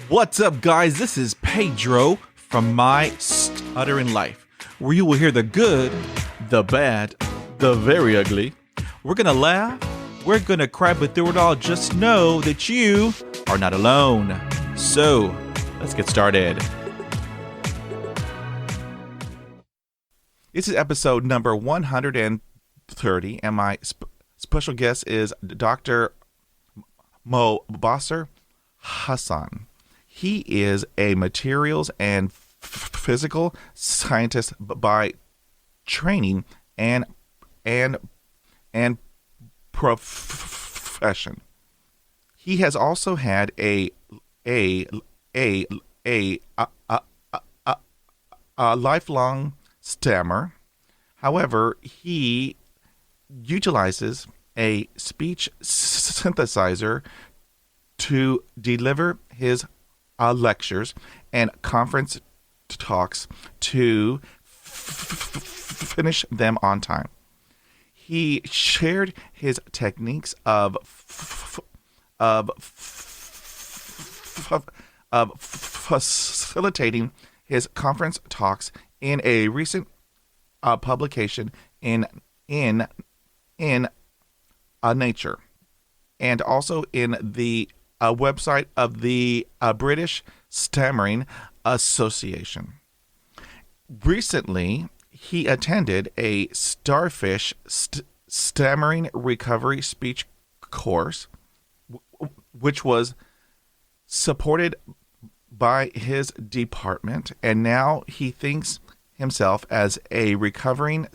What's up, guys? This is Pedro from My Stuttering Life, where you will hear the good, the bad, the very ugly. We're gonna laugh, we're gonna cry, but through it all, just know that you are not alone. So, let's get started. This is episode number 130, and my special guest is Dr. Mobasser Hassan. He is a materials and physical scientist by training and profession. He has also had a lifelong stammer. However, he utilizes a speech synthesizer to deliver his lectures and conference talks to finish them on time. He shared his techniques of facilitating his conference talks in a recent publication in Nature, and also in the website of the British Stammering Association. Recently, he attended a Starfish Stammering Recovery Speech course, which was supported by his department, and now he thinks himself as a recovering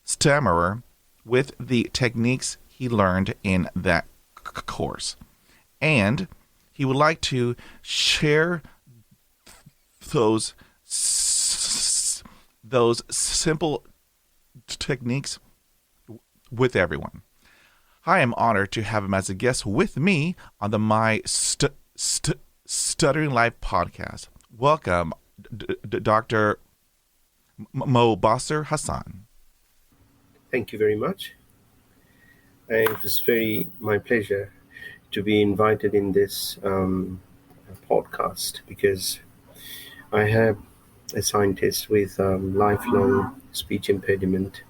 stammerer with the techniques he learned in that course. And he would like to share those simple techniques with everyone. I am honored to have him as a guest with me on the My Stuttering Life podcast. Welcome, Dr. Mobasser Hassan. Thank you very much. It was my pleasure to be invited in this podcast because I have a scientist with lifelong speech impediment.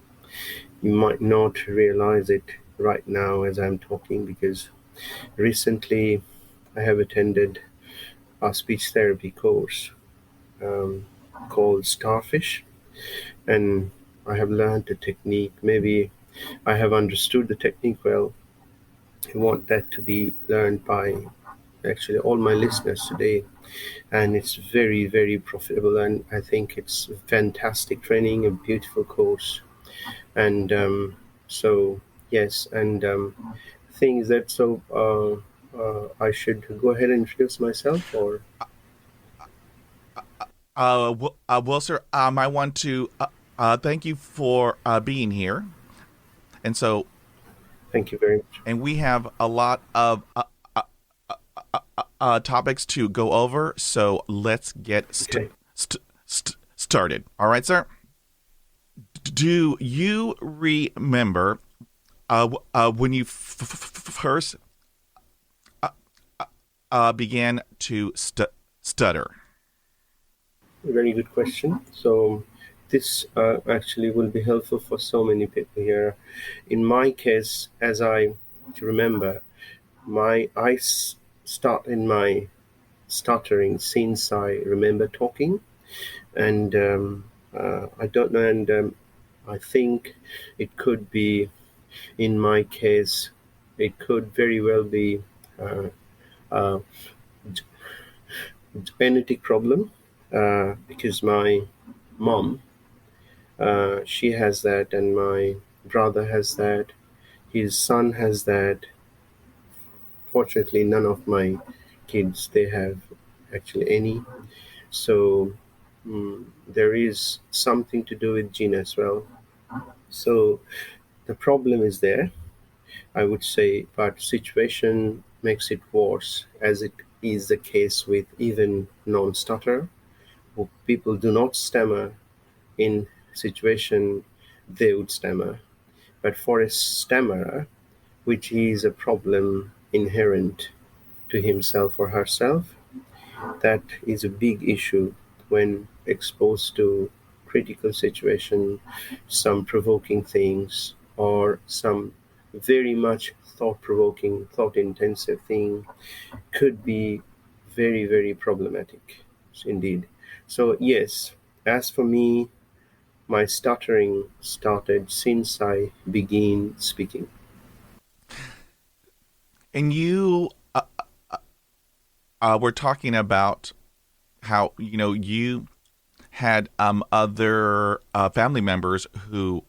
You might not realize it right now as I'm talking because recently I have attended a speech therapy course called Starfish, and I have learned a technique. Maybe I have understood the technique well. I want that to be learned by actually all my listeners today, and it's very, very profitable, and I think it's fantastic training, a beautiful course. And so yes, and things that I should go ahead and introduce myself, or Well, sir, I want to thank you for being here. And so, thank you very much. and we have a lot of topics to go over, so let's get started. All right, sir? Do you remember when you first began to stutter? Very good question. So this actually will be helpful for so many people here. In my case, as I remember, I start in my stuttering since I remember talking, and I don't know, and I think it could be, in my case, it could very well be a genetic problem, because my mom, she has that, and my brother has that, his son has that. Fortunately, none of my kids, they have actually any. So there is something to do with gene as well. So the problem is there, I would say, but situation makes it worse, as it is the case with even non-stutter. People do not stammer in situation they would stammer. But for a stammerer, which is a problem inherent to himself or herself, That is a big issue when exposed to critical situation, some provoking things, or some very much thought provoking, thought intensive thing could be very, very problematic indeed. So, yes, as for me, my stuttering started since I began speaking. And you were talking about how you had other family members who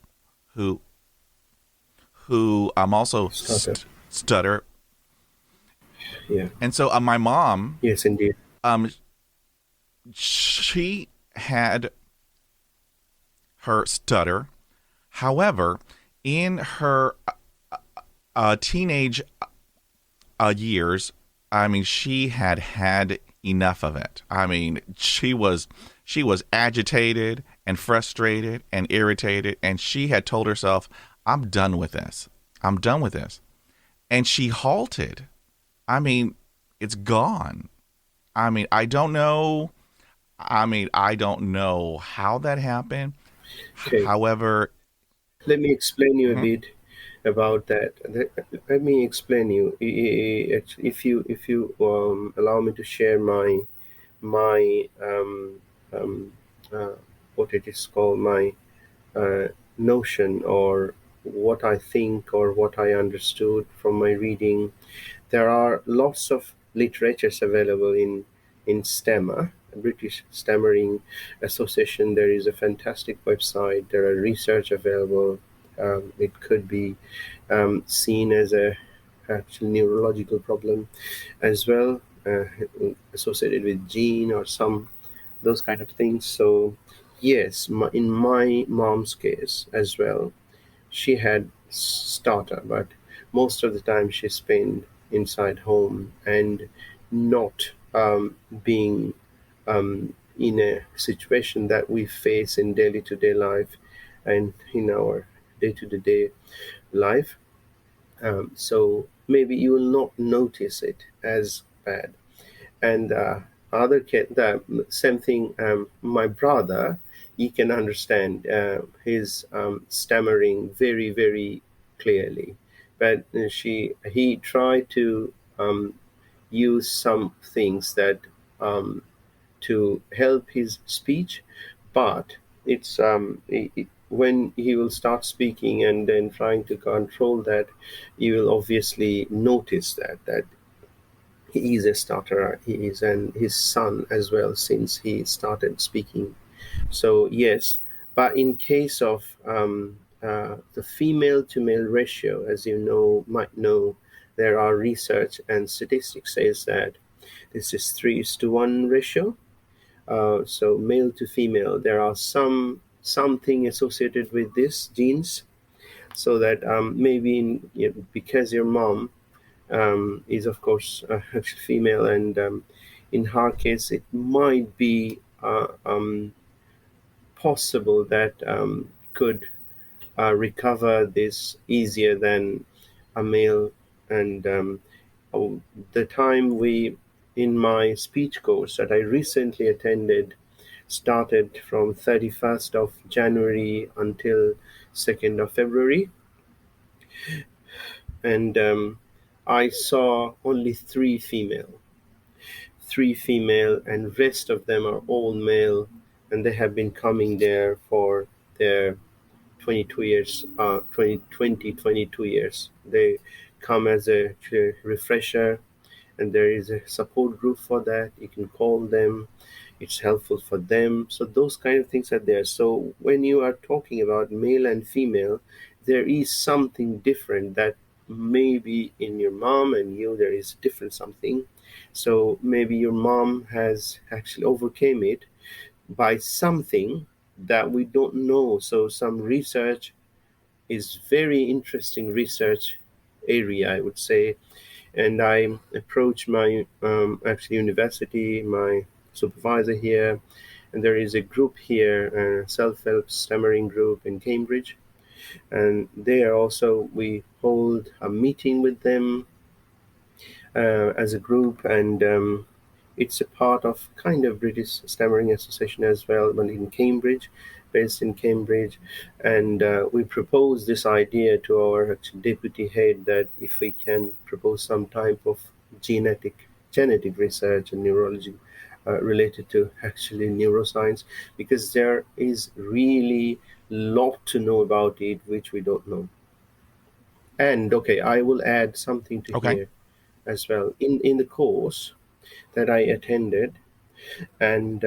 also Started. stutter. Yeah. And so my mom, Yes, indeed. um, she had her stutter. However, in her teenage years, I mean, she had enough of it. I mean, she was agitated and frustrated and irritated, and she had told herself, "I'm done with this. I'm done with this." And she halted. I mean, it's gone. I mean, I don't know. I mean, I don't know how that happened. Okay. However, Let me explain you a mhm. bit about that. Let me explain you. If you allow me to share my um, uh, what it is called, my uh, notion, or what I think or what I understood from my reading. There are lots of literatures available in Stammer, British Stammering Association. There is a fantastic website. There are research available. It could be seen as a actual neurological problem as well, associated with gene or some those kind of things. So yes, in my mom's case as well, she had starter, but most of the time she spent inside home and not being in a situation that we face in daily to day life and in our day to day life. So maybe you will not notice it as bad. And other kid, the same thing. My brother, you can understand his stammering very, very clearly, but he tried to use some things that to help his speech, but when he will start speaking and then trying to control that, you will obviously notice that he is a stutterer. He is, and his son as well, since he started speaking. So yes, but in case of the female to male ratio, as you might know, there are research and statistics says that this is 3:1 ratio. So male to female, there are something associated with this genes, so that maybe because your mom is of course actually female, and in her case it might be possible that could recover this easier than a male. And oh, the time we in my speech course that I recently attended started from 31st of January until 2nd of February, and I saw only three female, and rest of them are all male, and they have been coming there for their 22 years, 22 years. They come as a refresher, and there is a support group for that. You can call them. It's helpful for them. So those kind of things are there. So when you are talking about male and female, there is something different that maybe in your mom and you there is different something. So maybe your mom has actually overcame it by something that we don't know. So some research is very interesting research area, I would say. And I approached my actually university, my supervisor here, and there is a group here, a self-help stammering group in Cambridge, and there also we hold a meeting with them as a group, and It's a part of kind of British Stammering Association as well, but in Cambridge, based in Cambridge. And we proposed this idea to our deputy head that if we can propose some type of genetic research and neurology related to actually neuroscience, because there is really lot to know about it which we don't know. And okay, I will add something to Okay. here as well. In the course that I attended, and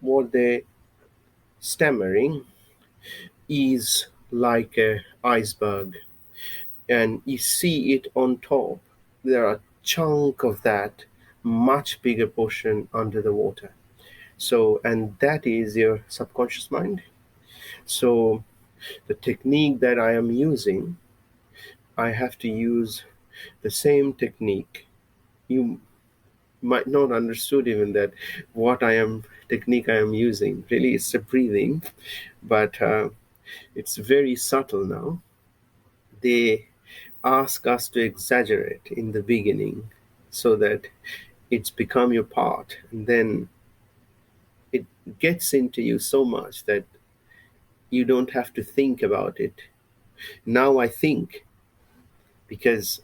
what they stammering is like a iceberg, and you see it on top. There are chunk of that much bigger portion under the water. So, and that is your subconscious mind. So the technique that I am using, I have to use the same technique. You might not understood even that what I am technique I am using. Really, it's a breathing, but it's very subtle now. They ask us to exaggerate in the beginning so that it's become your part, and then it gets into you so much that you don't have to think about it. Now I think because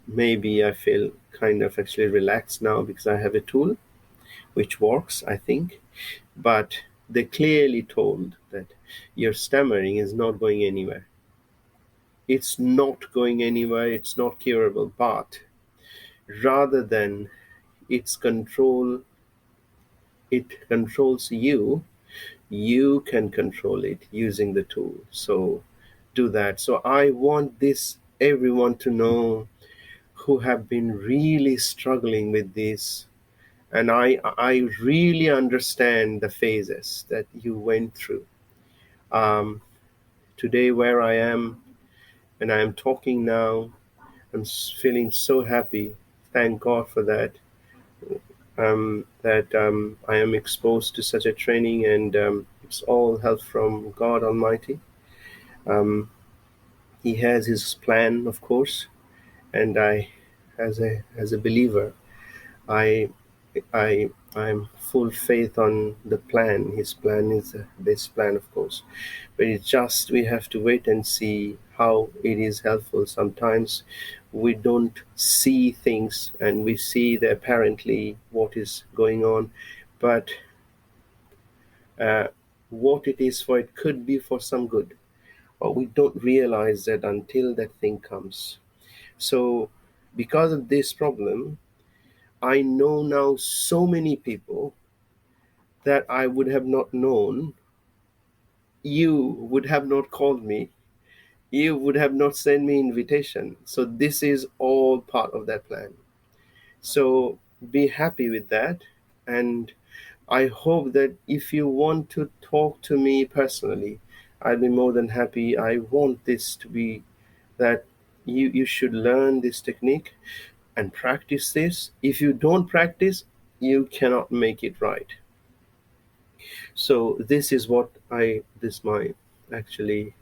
maybe I feel kind of actually relaxed now because I have a tool which works, I think. But they clearly told that your stammering is not going anywhere. It's not going anywhere, it's not curable, but rather than its control, it controls you, you can control it using the tool. So do that. So I want this everyone to know who have been really struggling with this. And I really understand the phases that you went through. Um, Today, where I am, and I am talking now, I'm feeling so happy. Thank God for that. That I am exposed to such a training, and it's all help from God Almighty. Um, he has His plan, of course, and I, as a believer, I I'm full faith on the plan. His plan is the best plan, of course. But it's just we have to wait and see how it is helpful. Sometimes we don't see things and we see the apparently what is going on, but uh, what it is for, it could be for some good. But we don't realize that until that thing comes. So because of this problem, I know now so many people that I would have not known. You would have not called me. You would have not sent me invitation. So this is all part of that plan. So be happy with that. And I hope that if you want to talk to me personally, I'll be more than happy. I want this to be that you should learn this technique and practice this. If you don't practice, you cannot make it right. So this is what this my actually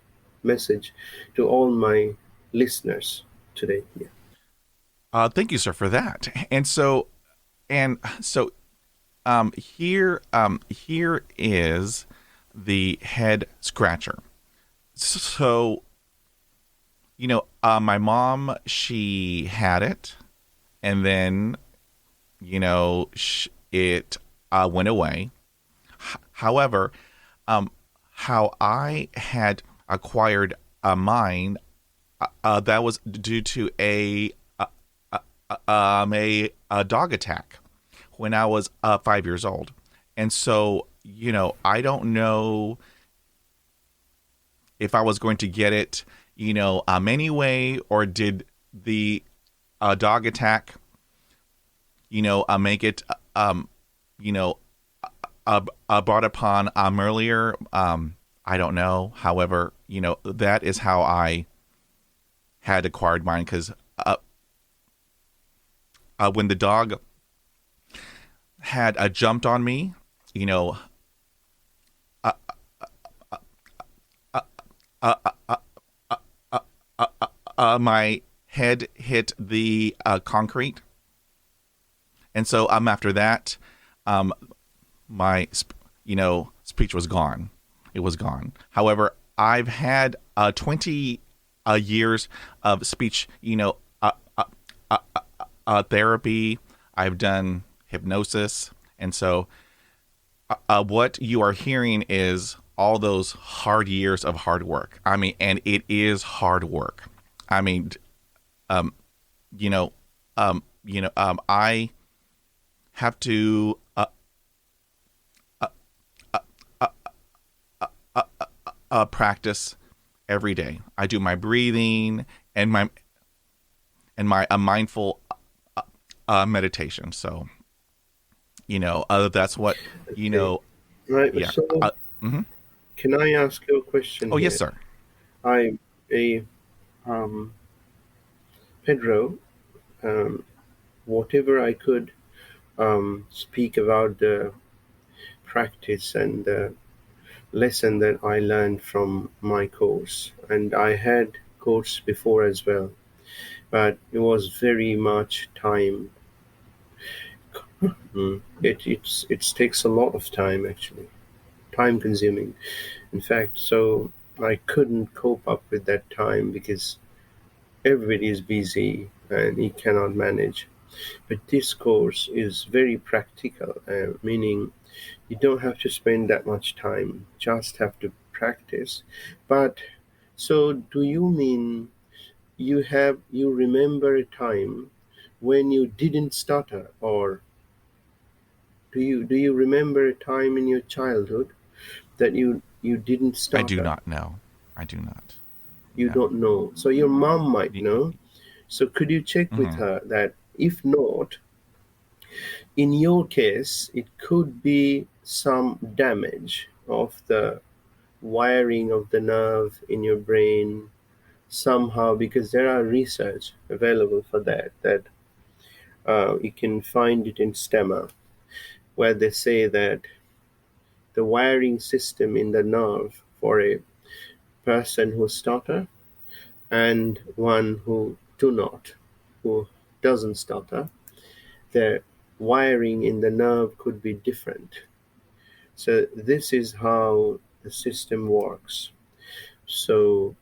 message to all my listeners today. Yeah. Thank you, sir, for that. And so here is the head scratcher. So, my mom, she had it, and then, it went away. However, how I had acquired mine, that was due to a dog attack when I was 5 years old. And so, I don't know if I was going to get it, anyway, or did the dog attack, make it, brought upon earlier. I don't know. However, that is how I had acquired mine, because when the dog had jumped on me, uh, uh, my head hit the concrete, And so after that, um, my speech was gone. It was gone. However, I've had 20 years of speech, therapy. I've done hypnosis, and so what you are hearing is all those hard years of hard work. I mean, and it is hard work. I mean, um, you know, I have to practice every day. I do my breathing and my mindful meditation. So that's what Okay. Right. yeah. So, Mhm. can I ask you a question Oh yes, here? sir. I, a um, Pedro, um, whatever I could speak about the practice and the lesson that I learned from my course, and I had course before as well, but it was very much time. It takes a lot of time actually, time consuming. In fact, so I couldn't cope up with that time because everybody is busy and he cannot manage. But this course is very practical, meaning you don't have to spend that much time, just have to practice. But so do you mean you remember a time when you didn't stutter, or do you remember a time in your childhood that you didn't I do stutter? not know. I do not. You No. don't know. So your mom might know. So could you check with Mm-hmm. her that if not, in your case, it could be some damage of the wiring of the nerve in your brain somehow, because there are research available for that you can find it in stemma, where they say that the wiring system in the nerve for a person who stutter and one who do not, who doesn't stutter, the wiring in the nerve could be different. So this is how the system works. So,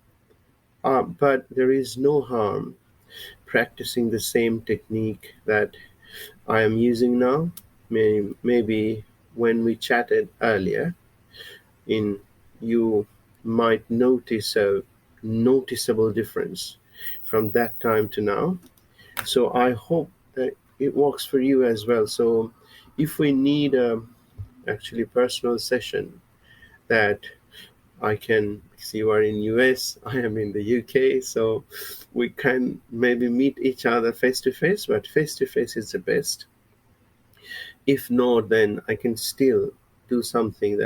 but there is no harm practicing the same technique that I am using now. Maybe when we chatted earlier, in you might notice a noticeable difference from that time to now. So I hope that it works for you as well. So if we need a actually personal session that I can see, you are in US, I am in the UK, so we can maybe meet each other face to face, but face to face is the best. If not, then I can still do something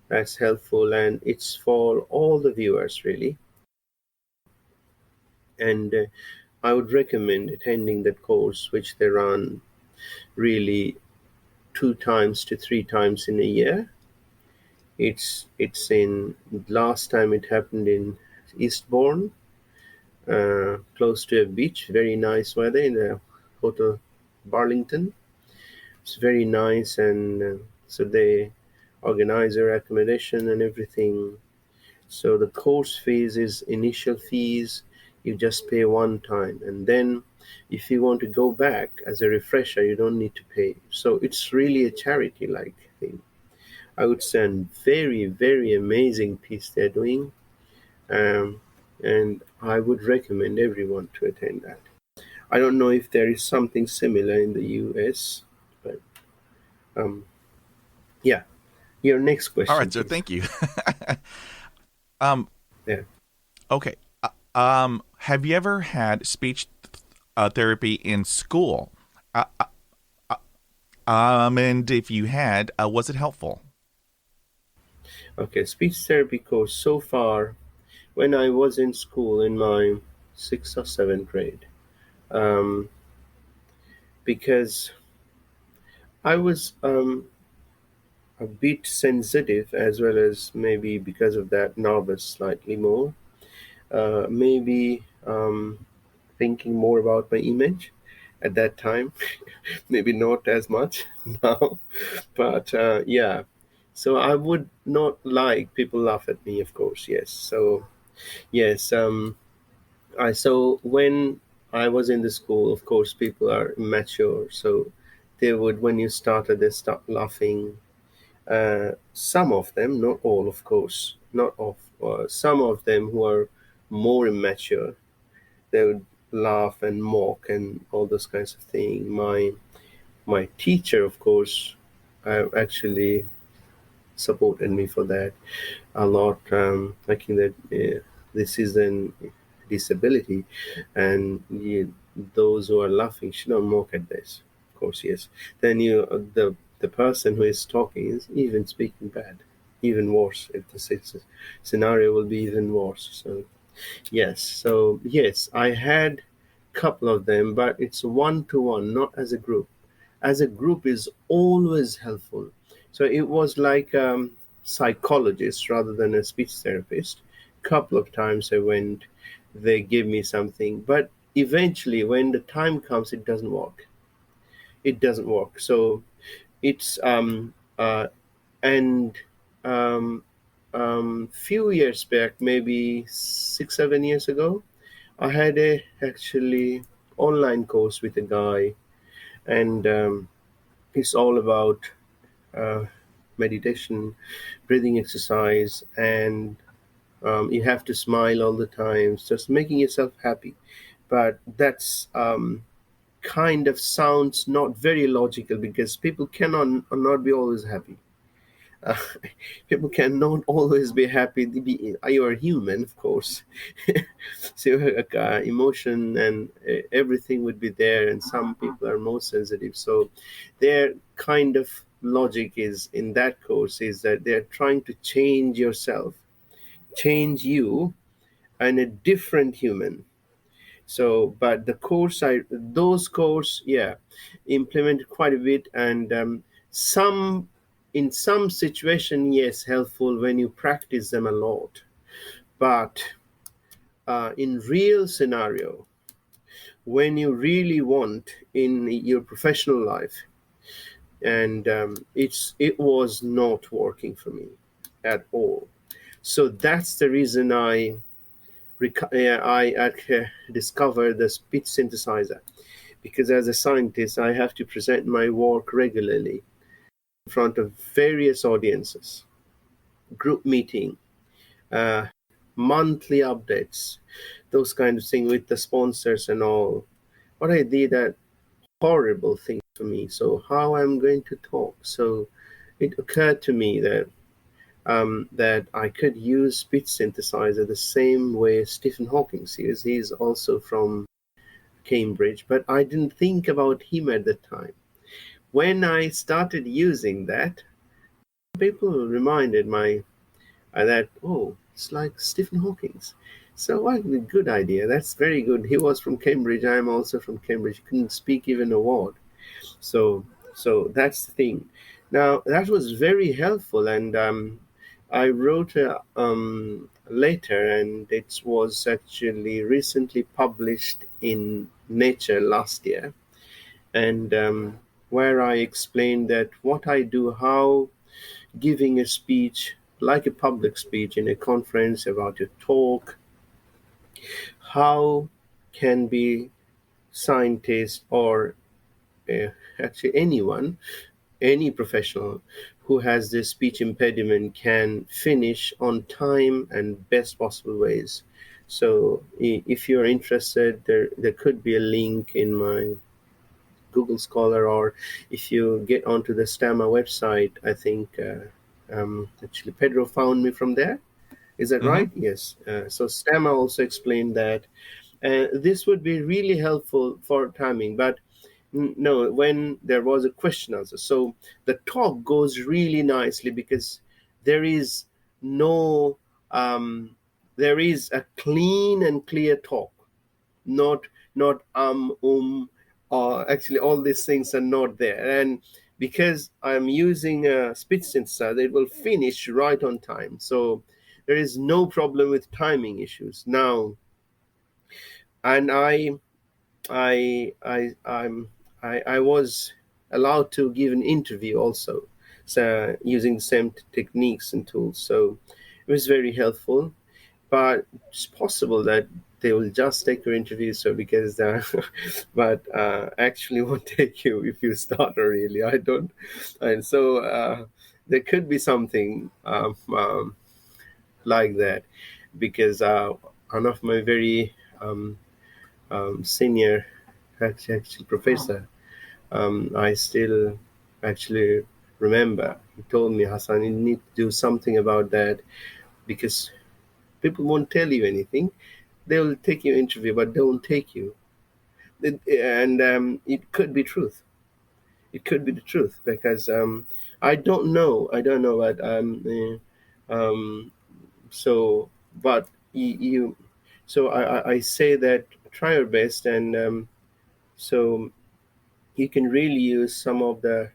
that's helpful, and it's for all the viewers really. And I would recommend attending that course, which they run really 2 times to 3 times in a year. It's in last time it happened in Eastbourne, close to a beach, very nice weather in the Hotel Burlington. It's very nice, and so they organize your accommodation and everything. So the course fees is initial fees. You just pay one time, and then if you want to go back as a refresher, you don't need to pay. So it's really a charity-like thing. I would say a very, very amazing piece they're doing, um, and I would recommend everyone to attend that. I don't know if there is something similar in the US, but um, yeah. Your next All question, right, sir. please. Thank you. um. Yeah. Okay. Have you ever had speech therapy in school? And if you had, was it helpful? Okay. Speech therapy course so far when I was in school in my sixth or seventh grade, um, because I was a bit sensitive, as well as maybe because of that nervous slightly more. Maybe thinking more about my image. at that time. Maybe not as much now, but yeah. So I would not like people laugh at me, of course. Yes. So yes. I so when I was in the school, of course, people are immature, so they would when you started, they start laughing. Some of them, not all, of course, not of some of them who are more immature, they would laugh and mock and all those kinds of things. My teacher, of course, actually supported me for that a lot. I think that this is an disability, and those who are laughing should not mock at this. Of course, yes. Then the person who is talking is even speaking bad, even worse. If the scenario will be even worse. So yes, so yes, I had couple of them, but it's one to one, not as a group. As a group is always helpful. So it was like psychologist rather than a speech therapist. Couple of times I went, they give me something, but eventually when the time comes, it doesn't work. It doesn't work. So it's and few years back, maybe 6 7 years ago, I had a actually online course with a guy, and it's all about uh, meditation, breathing exercise, and you have to smile all the time, just making yourself happy. But that's kind of sounds not very logical because people cannot not be always happy. uh, People cannot always be happy. You are human, of course. So emotion and everything would be there, and some people are more sensitive. So their kind of logic is in that course is that they're trying to change yourself, change you, and a different human. So but the course I those course, yeah, implemented quite a bit, and some in some situation, yes, helpful when you practice them a lot. But in real scenario, when you really want in your professional life, and it was not working for me at all. So that's the reason I discovered the speech synthesizer, because as a scientist, I have to present my work regularly in front of various audiences, group meeting, uh, monthly updates, those kind of things with the sponsors and all. What I did, that horrible thing for me. So how I'm going to talk? So it occurred to me that I could use speech synthesizer the same way Stephen Hawking is. He's also from Cambridge, but I didn't think about him at the time. When I started using that, people reminded my that, oh, it's like Stephen Hawking's. So what a good idea. That's very good. He was from Cambridge. I'm also from Cambridge. He couldn't speak even a word. So that's the thing. Now that was very helpful, and I wrote a letter, and it was actually recently published in Nature last year, and where I explained that what I do, how giving a speech, like a public speech in a conference about your talk, how can be scientists or uh, actually anyone, any professional who has this speech impediment can finish on time and best possible ways. So if you're interested, there could be a link in my Google Scholar, or if you get onto the Stammer website, I think actually Pedro found me from there. Is that Mm-hmm. right? Yes. So Stammer also explained that this would be really helpful for timing, but no, when there was a question answer. So the talk goes really nicely because there is no, um, there is a clean and clear talk, not not or actually all these things are not there. And because I'm using a speech synthesizer, it will finish right on time. So there is no problem with timing issues now. And I was allowed to give an interview also, so using the same techniques and tools. So it was very helpful. But it's possible that they will just take your interview, so because but actually won't take you if you start really. I don't, and so there could be something like that, because one of my very senior actually professor, I still actually remember, he told me, Hassan, you need to do something about that, because people won't tell you anything. They will take your interview, but they won't take you. And it could be truth. It could be the truth, because I don't know. I don't know, but so, but you so I say that try your best, and so you can really use some of the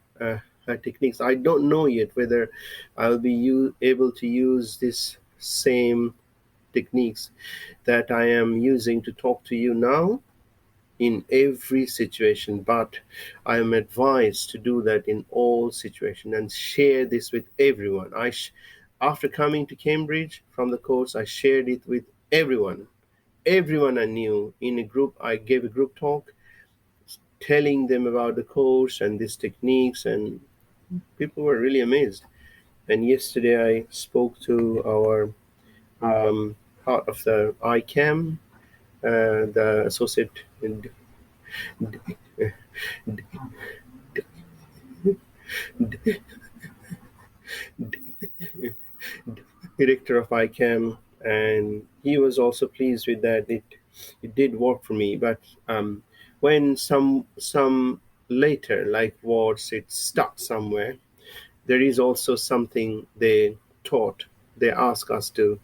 techniques. I don't know yet whether I'll be able to use this same techniques that I am using to talk to you now in every situation, but I am advised to do that in all situations and share this with everyone. After coming to Cambridge from the course, I shared it with everyone. Everyone I knew in a group. I gave a group talk telling them about the course and these techniques, and people were really amazed. And yesterday I spoke to our part of the ICAM, the associate director of ICAM, and he was also pleased with that. It did work for me, but when some later, like words, it stuck somewhere. There is also something they taught. They ask us to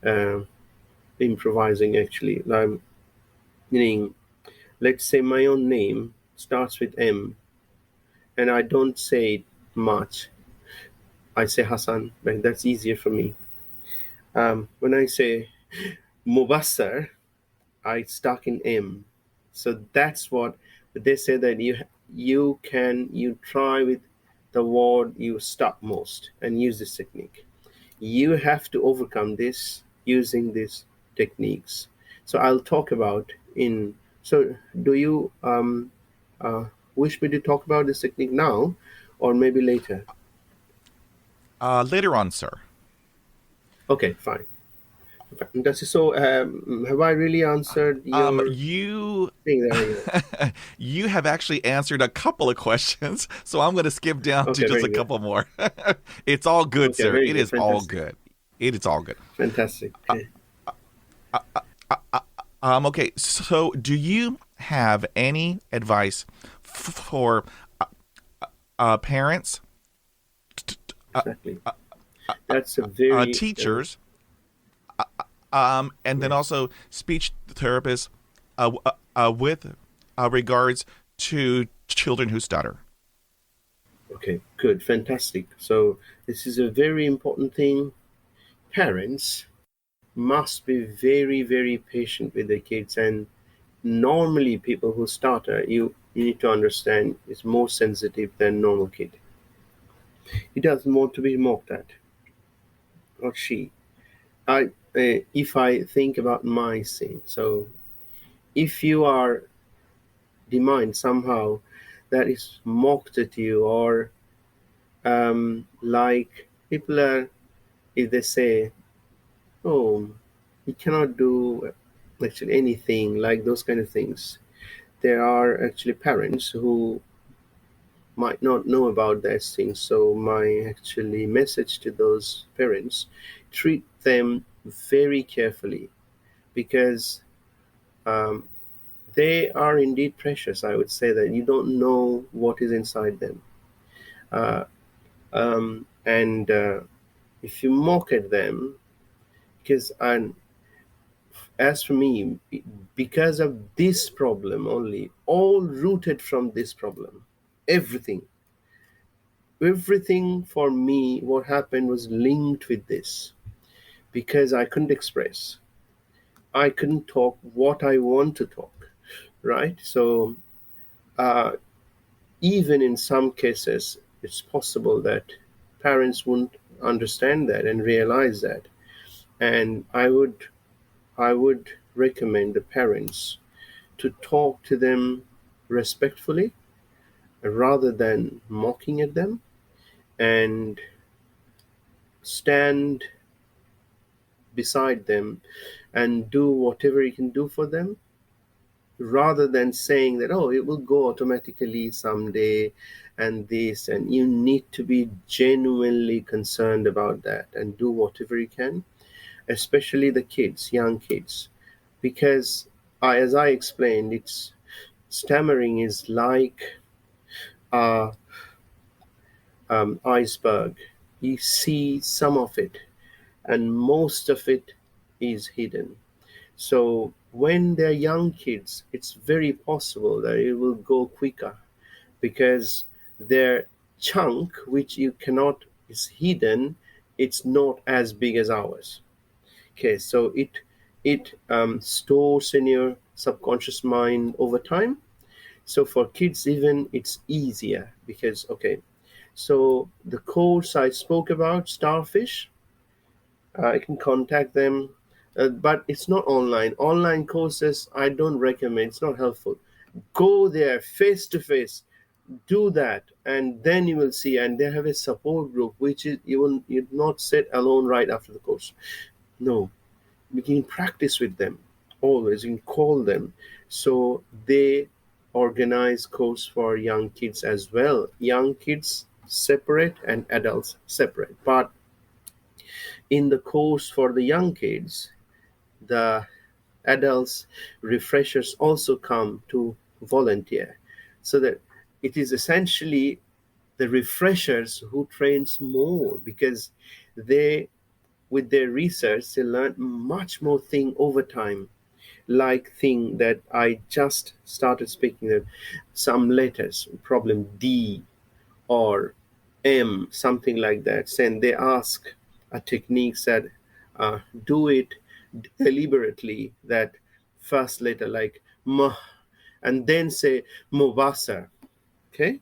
uh, improvising actually. Meaning, let's say my own name starts with M, and I don't say it much. I say Hassan, but that's easier for me. When I say Mubassar, I stuck in M. So that's what they say, that you try with the word you stuck most and use this technique. You have to overcome this using these techniques. So I'll talk about in. So do you uh, wish me to talk about this technique now, or maybe later? Later on, sir. Okay, fine. That's so. Have I really answered your You thing there? Yeah. you have actually answered a couple of questions, so I'm going to skip down to Okay, just a very good. couple more. It's all good, Okay, sir. very It good. is all Fantastic. good. It is all good. Fantastic. Okay. Okay, so do you have any advice for parents, Exactly. That's a very teachers, and then yeah. also speech therapists with regards to children who stutter? Okay, good. Fantastic. So this is a very important thing. Parents must be very, very patient with their kids, and normally people who stutter, you need to understand, is more sensitive than normal kid. He doesn't want to be mocked at, or she. If I think about my scene, so if you are demand somehow that is mocked at you, or like people are, if they say, oh, you cannot do actually anything, like those kind of things, there are actually parents who might not know about those things. So my actually message to those parents, treat them very carefully, because um, they are indeed precious. I would say that you don't know what is inside them. Uh, and if you mock at them, because and as for me, because of this problem only, all rooted from this problem, everything, everything for me, what happened was linked with this, because I couldn't express, I couldn't talk what I want to talk. right? So uh, even in some cases, it's possible that parents wouldn't understand that and realize that. And I would recommend the parents to talk to them respectfully rather than mocking at them, and stand beside them and do whatever you can do for them, rather than saying that, oh, it will go automatically someday and this, and you need to be genuinely concerned about that and do whatever you can, especially the kids, young kids, because as I explained, it's stammering is like a iceberg. You see some of it, and most of it is hidden. So when they're young kids, it's very possible that it will go quicker, because their chunk, which you cannot is hidden, it's not as big as ours. Okay, so it stores in your subconscious mind over time. So for kids, even it's easier because, okay, so the course I spoke about, Starfish, I can contact them, but it's not online. Online courses I don't recommend. It's not helpful. Go there face to face, do that, and then you will see. And they have a support group, which is you're not sit alone right after the course. No, you can practice with them always. You can call them. So they organize course for young kids as well. Young kids separate and adults separate, but in the course for the young kids, the adults refreshers also come to volunteer, so that it is essentially the refreshers who trains more, because they, with their research, they learn much more thing over time, like thing that I just started speaking of, some letters, problem D or M, something like that. And they ask a technique that do it deliberately, that first letter like M, and then say Mobasa. Okay,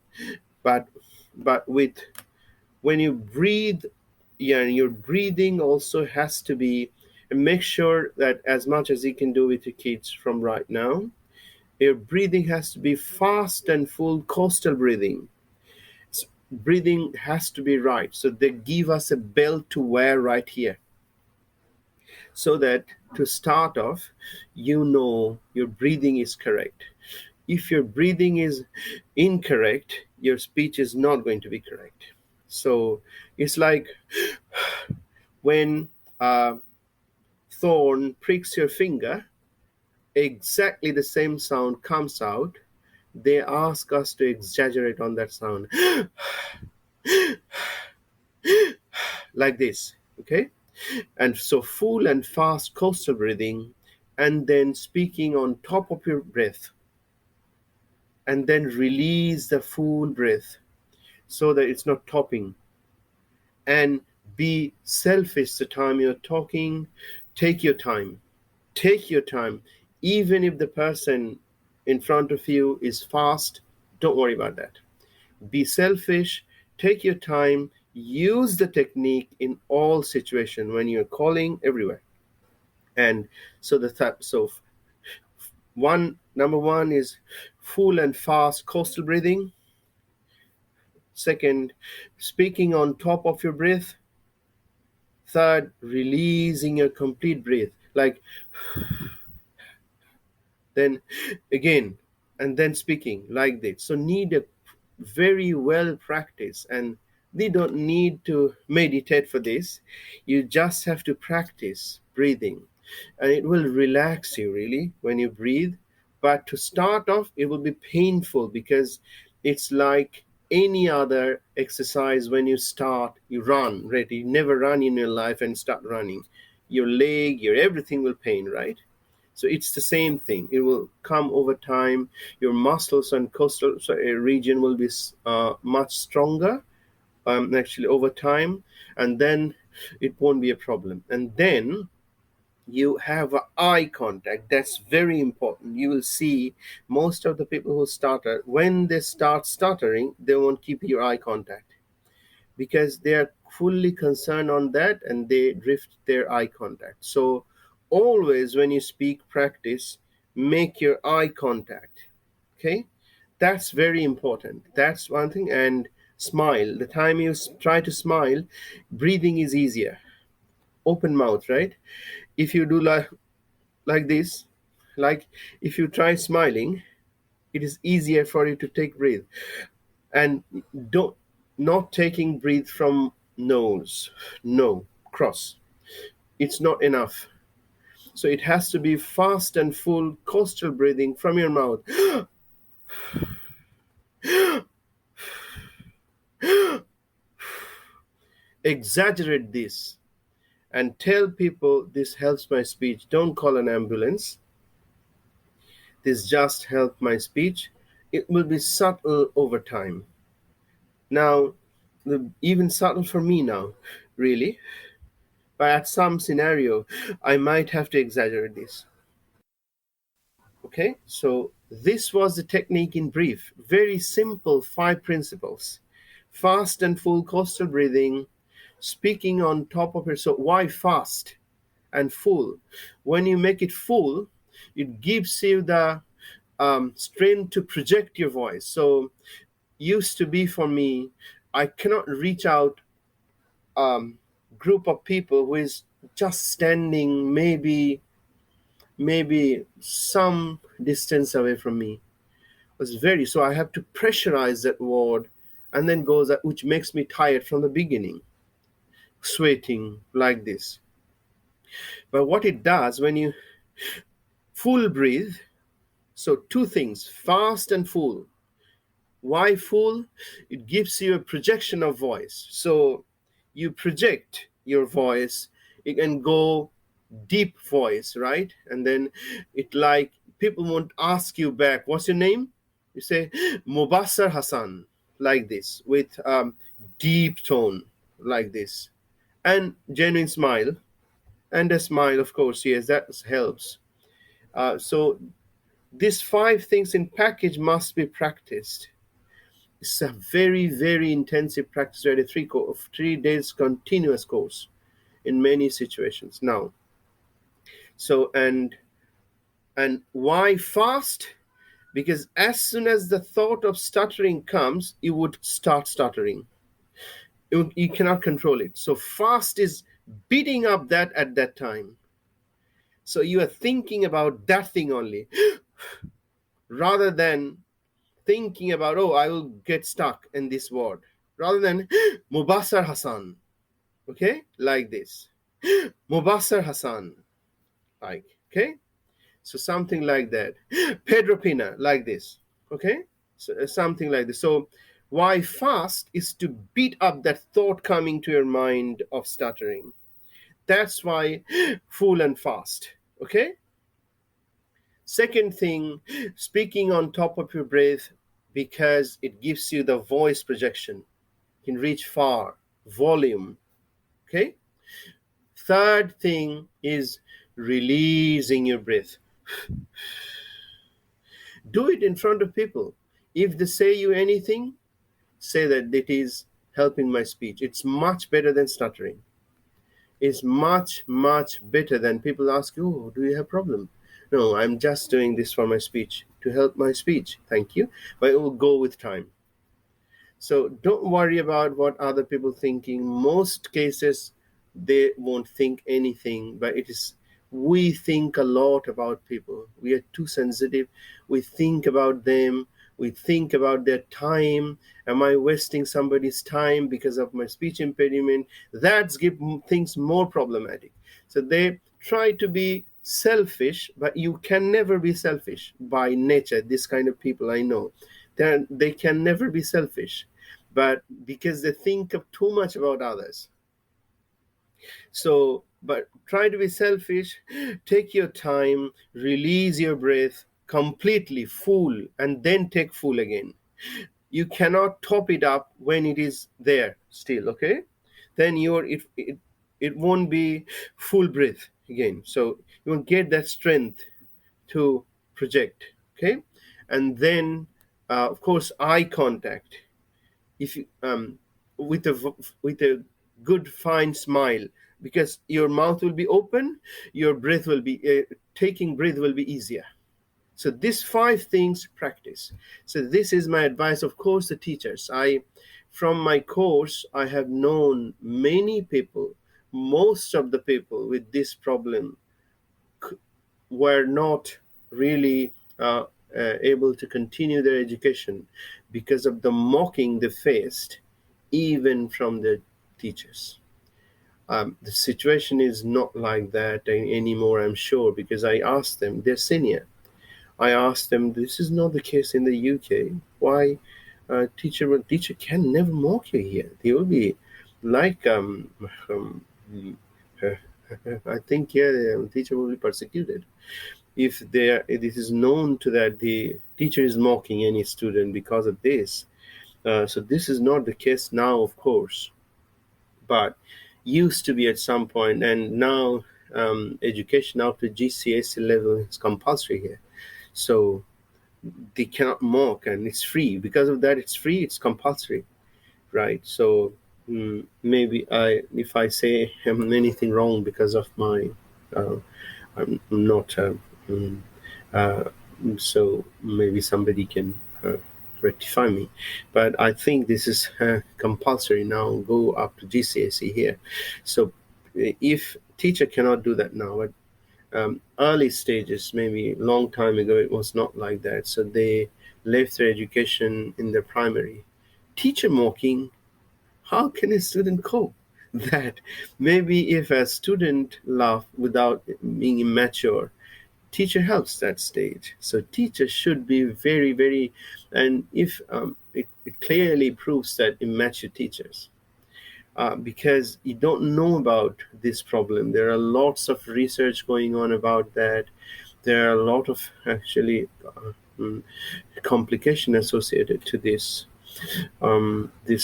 but with when you breathe, yeah, your breathing also has to be, and make sure that as much as you can do with your kids from right now, your breathing has to be fast and full coastal breathing. Breathing has to be right, so they give us a belt to wear right here, so that to start off, your breathing is correct. If your breathing is incorrect, your speech is not going to be correct. So it's like when a thorn pricks your finger, exactly the same sound comes out. They ask us to exaggerate on that sound, like this, okay? And so full and fast coastal breathing, and then speaking on top of your breath, and then release the full breath so that it's not topping. And be selfish the time you're talking. Take your time. Take your time. Even if the person in front of you is fast, don't worry about that. Be selfish. Take your time. Use the technique in all situations when you're calling, everywhere. And so number one is full and fast coastal breathing. Second, speaking on top of your breath. Third, releasing your complete breath, like then again, and then speaking like this. So need a very well practice, and they don't need to meditate for this. You just have to practice breathing, and it will relax you really when you breathe. But to start off, it will be painful, because it's like any other exercise. When you start, you run, right? You never run in your life and start running, your leg, your everything will pain, right? So it's the same thing. It will come over time. Your muscles and coastal region will be much stronger, actually, over time, and then it won't be a problem. And then you have a eye contact. That's very important. You will see most of the people who stutter, when they start stuttering, they won't keep your eye contact because they are fully concerned on that and they drift their eye contact. So always when you speak, practice, make your eye contact. Okay, that's very important. That's one thing. And smile. The time you try to smile, breathing is easier. Open mouth, right? If you do like this, like if you try smiling, it is easier for you to take breathe. And don't not taking breathe from nose. No, cross. It's not enough. So it has to be fast and full coastal breathing from your mouth. Exaggerate this and tell people this helps my speech. Don't call an ambulance. This just helps my speech. It will be subtle over time. Now, even subtle for me now, really. But at some scenario, I might have to exaggerate this. Okay, so this was the technique in brief. Very simple 5 principles. Fast and full coastal breathing, speaking on top of it. So why fast and full? When you make it full, it gives you the strength to project your voice. So used to be for me, I cannot reach out group of people who is just standing maybe some distance away from me. It was very, so I have to pressurize that word and then goes, which makes me tired from the beginning, sweating like this. But what it does when you full breathe, so 2 things, fast and full. Why full? It gives you a projection of voice. So you project your voice. It can go deep voice, right? And then it like people won't ask you back, what's your name? You say Mubassar Hassan, like this, with deep tone, like this, and genuine smile, and a smile, of course. Yes, that helps. So these 5 things in package must be practiced. It's a very, very intensive practice, right? 3 days continuous course in many situations. Now, so and why fast? Because as soon as the thought of stuttering comes, you would start stuttering. You cannot control it. So fast is beating up that at that time. So you are thinking about that thing only, rather than thinking about, oh, I will get stuck in this word, rather than Mubassar Hassan. Okay, like this, Mubassar Hassan, like, okay, so something like that. Pedro Pina, like this, okay, so something like this. So why fast is to beat up that thought coming to your mind of stuttering. That's why full and fast. Okay. Second thing, speaking on top of your breath, because it gives you the voice projection. You can reach far, volume. Okay. Third thing is releasing your breath. Do it in front of people. If they say you anything, say that it is helping my speech. It's much better than stuttering. It's much, much better than people ask you, oh, do you have a problem? No, I'm just doing this for my speech, to help my speech. Thank you. But it will go with time. So don't worry about what other people thinking. Most cases, they won't think anything, but it is, we think a lot about people. We are too sensitive. We think about them. We think about their time. Am I wasting somebody's time because of my speech impediment? That's give things more problematic. So they try to be selfish, but you can never be selfish by nature. This kind of people I know, they can never be selfish, but because they think of too much about others. So, but try to be selfish, take your time, release your breath completely full, and then take full again. You cannot top it up when it is there still, okay? Then it won't be full breath. again. So you will get that strength to project. Okay, and then of course eye contact. If you with a good fine smile, because your mouth will be open, your breath will be taking breath will be easier. So these five things practice. So this is my advice, of course, the teachers. From my course, I have known many people. Most of the people with this problem were not really able to continue their education because of the mocking they faced, even from the teachers. The situation is not like that anymore, I'm sure, because I asked them, they're senior. I asked them, this is not the case in the UK. Why? Teacher can never mock you here. They will be like, um, I think, yeah, the teacher will be persecuted if it is known to that the teacher is mocking any student because of this. So this is not the case now, of course, but used to be at some point, and now education up to GCSE level is compulsory here. So they cannot mock, and it's free. Because of that, it's free. It's compulsory, right? So maybe if I say anything wrong because of my, I'm not. Mm, uh, so maybe somebody can rectify me. But I think this is compulsory now. Go up to GCSE here. So if teacher cannot do that now, but early stages, maybe long time ago, it was not like that. So they left their education in their primary. Teacher mocking, how can a student cope? That maybe if a student laugh without being immature, teacher helps that stage. So teacher should be very, very, and if it clearly proves that immature teachers, because you don't know about this problem. There are lots of research going on about that. There are a lot of actually complication associated to this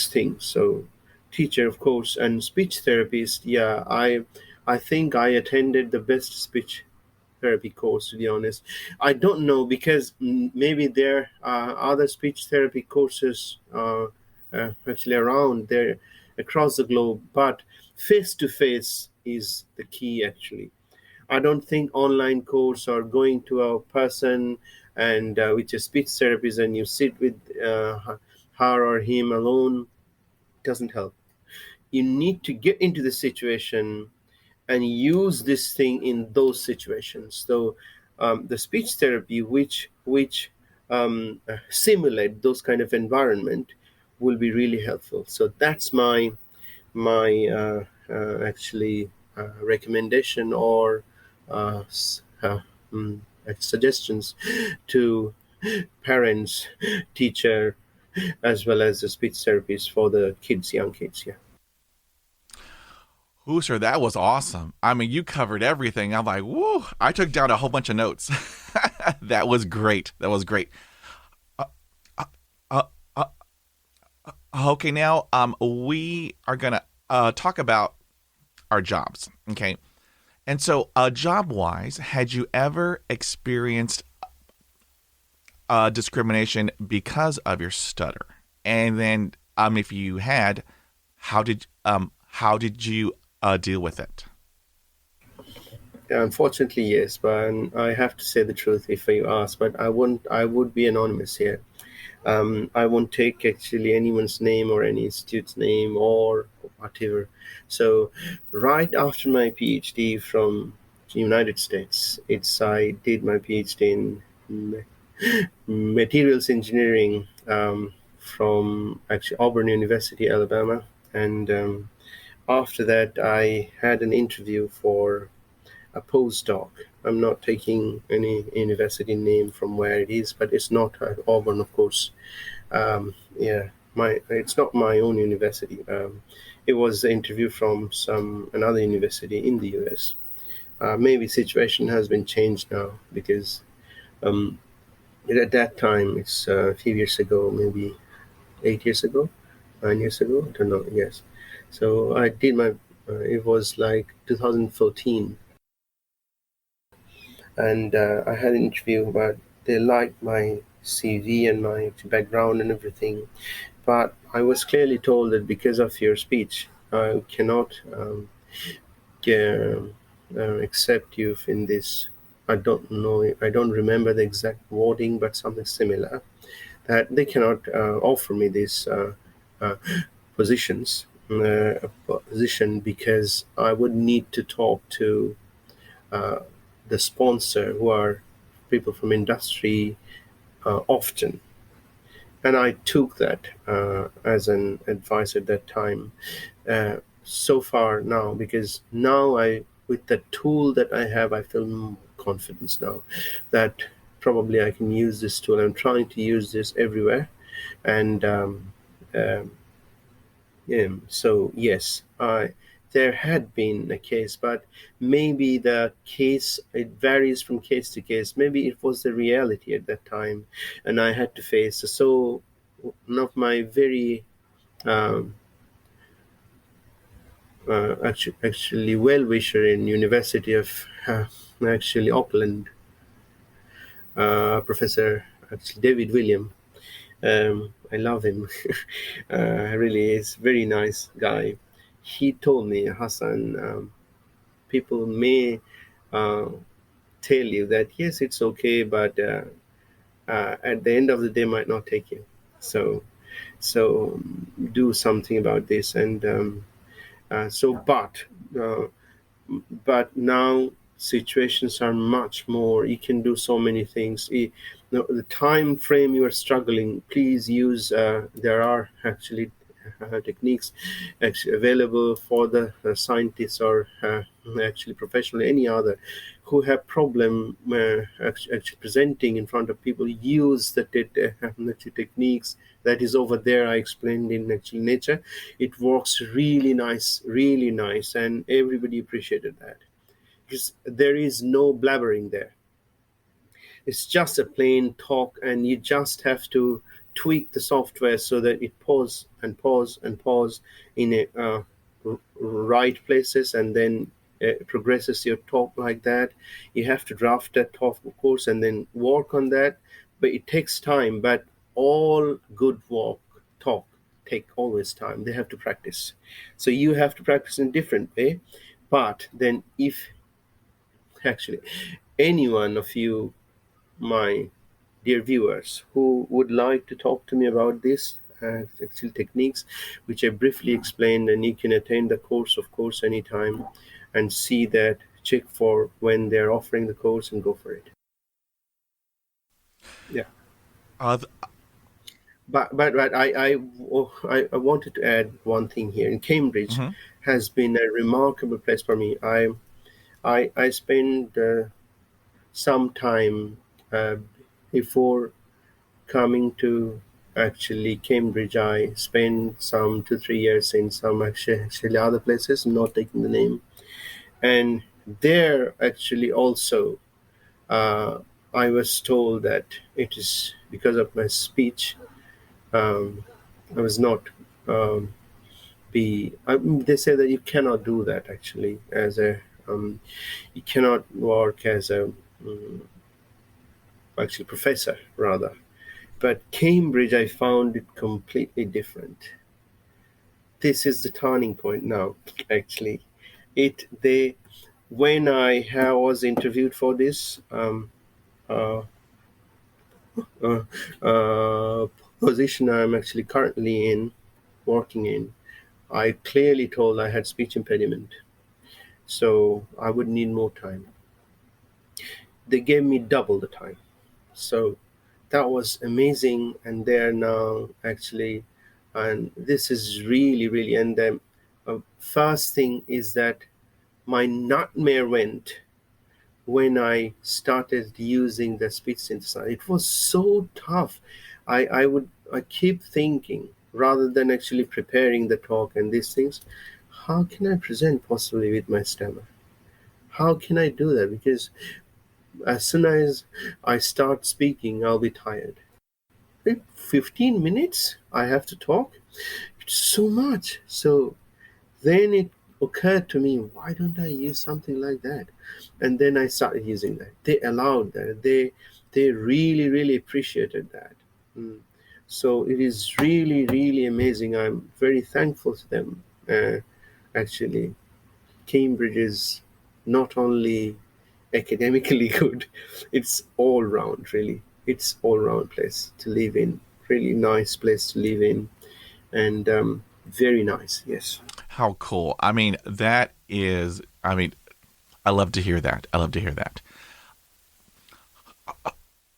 thing. So teacher, of course, and speech therapist. Yeah, I think I attended the best speech therapy course, to be honest. I don't know, because maybe there are other speech therapy courses actually around there across the globe, but face to face is the key actually. I don't think online course or going to a person and with a speech therapist and you sit with her or him alone doesn't help. You need to get into the situation and use this thing in those situations. So the speech therapy, which simulate those kind of environment, will be really helpful. So that's my actually recommendation or uh, s- uh, mm, suggestions to parents, teacher, as well as the speech therapists for the kids, young kids. Yeah. Ooh, sir, that was awesome. I mean, you covered everything. I'm like, woo! I took down a whole bunch of notes. That was great. That was great. Uh, uh, okay, now we are gonna talk about our jobs. Okay, and so job wise, had you ever experienced discrimination because of your stutter? And then, if you had, how did you deal with it? Unfortunately, yes, but I have to say the truth if you ask. But I won't. I would be anonymous here. I won't take actually anyone's name or any institute's name or whatever. So, right after my PhD from United States, I did my PhD in materials engineering from actually Auburn University, Alabama, and after that, I had an interview for a postdoc. I'm not taking any university name from where it is, but it's not Auburn, of course. Yeah, my it's not my own university. It was an interview from another university in the US. Maybe situation has been changed now because um, at that time it's a few years ago, maybe 8 years ago, 9 years ago. I don't know. Yes. So I did my. It was like 2014. and I had an interview, but they liked my CV and my background and everything. But I was clearly told that because of your speech, I cannot ca- accept you in this. I don't know, I don't remember the exact wording, but something similar. That they cannot offer me these uh, position because I would need to talk to uh, the sponsor, who are people from industry often. And I took that as an advice at that time. So far now, because now with the tool that I have, I feel more confidence now that probably I can use this tool. I'm trying to use this everywhere, and um, yeah, so yes, there had been a case, but maybe the case, it varies from case to case. Maybe it was the reality at that time, and I had to face. So one of my very um, actually well wisher in University of actually Auckland, Professor actually David William. I love him. Really, is very nice guy. He told me, Hassan, people may uh, tell you that yes, it's okay, but at the end of the day, might not take you. So, do something about this. And uh, but now situations are much more. You can do so many things. The time frame you are struggling, please use. There are actually techniques actually available for the scientists, or actually professional, any other, who have problem actually presenting in front of people. Use the actually techniques that is over there. I explained in actually nature. It works really nice, and everybody appreciated that, because there is no blabbering there. It's just a plain talk, and you just have to tweak the software so that it pause and pause and pause in a right places, and then progresses your talk like that. You have to draft that talk, of course, and then work on that. But it takes time. But all good talk take always time. They have to practice. So you have to practice in a different way. But then, if actually any one of you, my dear viewers, who would like to talk to me about this actual techniques, which I briefly explained, and you can attend the course, of course, anytime, and see that, check for when they're offering the course and go for it. Yeah. Uh, But I wanted to add one thing here. In Cambridge mhm. has been a remarkable place for me. I spent some time before coming to actually Cambridge. I spent some 2 3 years in some actually other places, not taking the name. And there actually also, uh, I was told that it is because of my speech. Um, I was not um, they say that you cannot do that actually as a you cannot work as a actually professor rather. But Cambridge, I found it completely different. This is the turning point now. Actually, it they when was interviewed for this uh, uh, uh, position I'm actually currently in, working in, I clearly told I had speech impediment, so I would need more time. They gave me double the time, so that was amazing. And they're now actually, and this is really, and the first thing is that my nightmare went when I started using the speech synthesizer. It was so tough. I keep thinking, rather than actually preparing the talk and these things, how can I present possibly with my stammer? How can I do that? Because as soon as I start speaking, I'll be tired. 15 minutes I have to talk. It's so much. So then occurred to me, why don't I use something like that? And then I started using that. They allowed that. They really, really appreciated that. Mm. So it is really, really amazing. I'm very thankful to them. Actually, Cambridge is not only academically good, it's all round, really. It's all round place to live in. Really nice place to live in, and very nice. Yes. How cool. I mean, that is, I mean, I love to hear that. I love to hear that.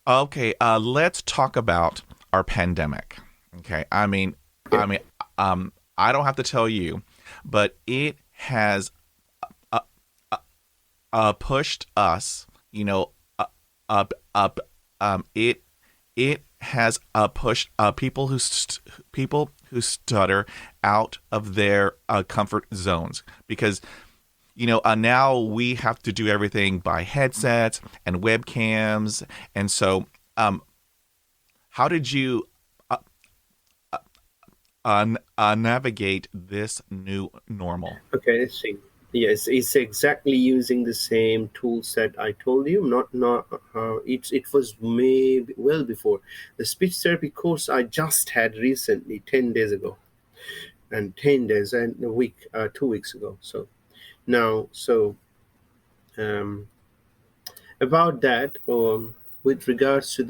Okay, let's talk about our pandemic. Okay, Yeah. I mean, I don't have to tell you, but it has pushed us, up. It has pushed people who stutter out of their comfort zones because now we have to do everything by headsets and webcams, and so how did you navigate this new normal? Okay, let's see. Yes, it's exactly using the same tool set I told you. Not it was maybe well before the speech therapy course I just had recently, 10 days ago, and 10 days and a week, 2 weeks ago. So now, um, about that, with regards to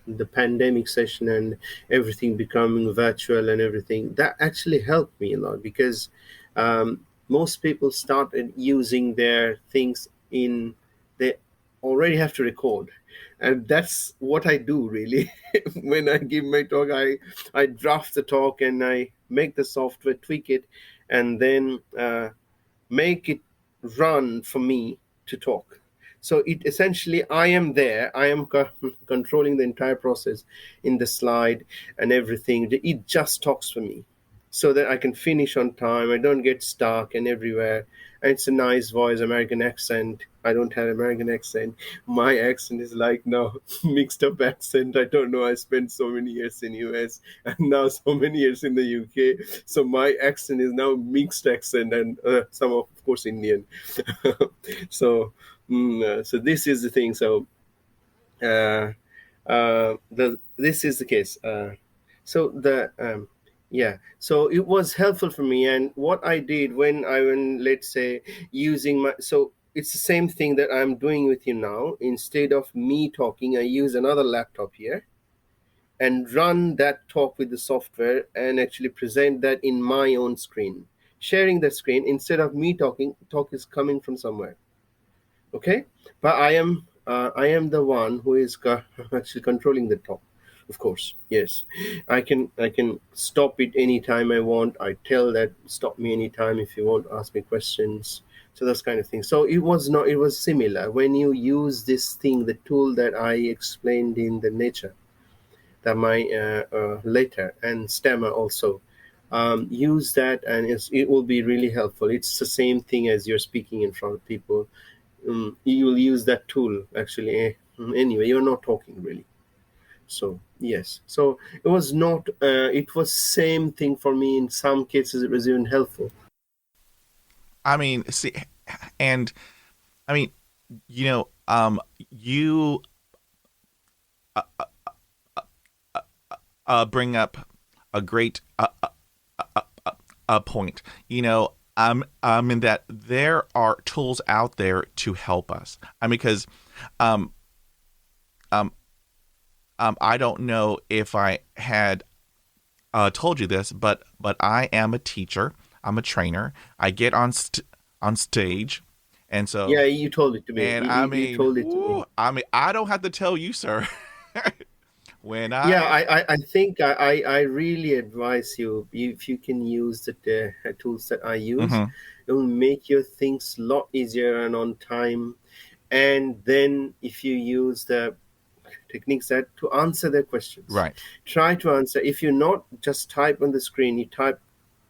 the pandemic session and everything becoming virtual and everything, that actually helped me a lot because most people started using their things in they already have to record, and that's what I do really. When I give my talk, I draft the talk and I make the software, tweak it, and then make it run for me to talk. So it essentially, I am there, I am controlling the entire process in the slide and everything. It just talks for me so that I can finish on time. I don't get stuck and everywhere. And it's a nice voice, American accent. I don't have American accent. My accent is like now mixed up accent. I don't know. I spent so many years in US and now so many years in the UK. So my accent is now mixed accent and some of course Indian. So so this is the thing. So uh, this is the case. So the yeah, so it was helpful for me. And what I did when let's say using my, so it's the same thing that I'm doing with you now. Instead of me talking, I use another laptop here and run that talk with the software and actually present that in my own screen, sharing the screen. Instead of me talking, talk is coming from somewhere. Okay, but I am the one who is actually controlling the talk, of course. Yes, I can stop it anytime I want. I tell that stop me anytime if you want, ask me questions. So those kind of things. So it was not, it was similar when you use this thing, the tool that I explained in the nature, that my later, and stammer also, use that, and it will be really helpful. It's the same thing as you're speaking in front of people. You will use that tool actually. Anyway, you're not talking really. So yes, so it was not it was same thing for me. In some cases it was even helpful. I mean, see, and I mean, you bring up a great point. In that there are tools out there to help us. I mean, because um, um, I don't know if I had told you this, but I am a teacher. I'm a trainer. I get on stage, and Yeah, so you told it to me. and You told it to me. I mean, I don't have to tell you, sir. when Yeah, I I think I really advise you, if you can use the tools that I use, Mhm. it will make your things a lot easier and on time. And then if you use the techniques that to answer their questions, Right, try to answer. If you're not just type on the screen, you type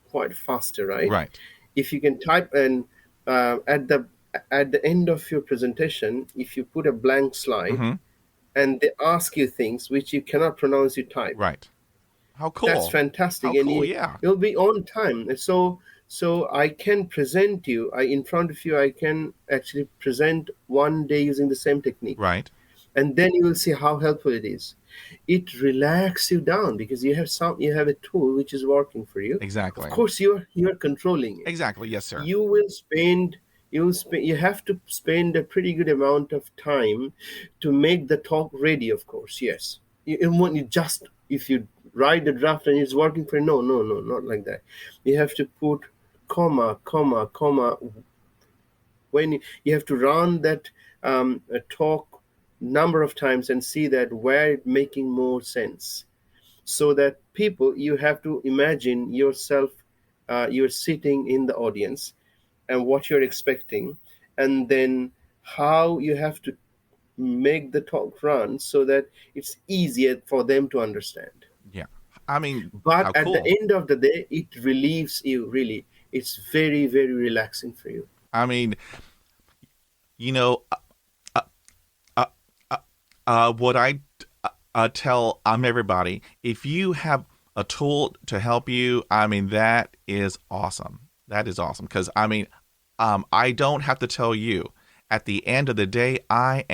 quite faster, right? right. If you can type, and at the end of your presentation, if you put a blank slide Hmm. and they ask you things which you cannot pronounce, you type. Right. How That's cool. fantastic, How and cool. Yeah. you'll be on time. So So I can present you, in front of you, I can actually present one day using the same technique. Right. And then you will see how helpful it is. It relaxes you down because you have a tool which is working for you. Of Exactly. course, you're controlling it. Exactly. Yes, sir. You will spend you have to spend a pretty good amount of time to make the talk ready. Of course, yes. You want you just if you write the draft and it's working for you, no, not like that. You have to put comma when you have to run that talk number of times and see that where it making more sense, so that people, you have to imagine yourself, you're sitting in the audience and what you're expecting, and then how you have to make the talk run so that it's easier for them to understand. Yeah. I mean, But how at the cool. end of the day, it relieves you, really. It's very, very relaxing for you. I mean, you know, uh, uh, what I tell everybody, if you have a tool to help you, I mean, that is awesome. That is awesome. Because, I mean, I don't have to tell you. At the end of the day, I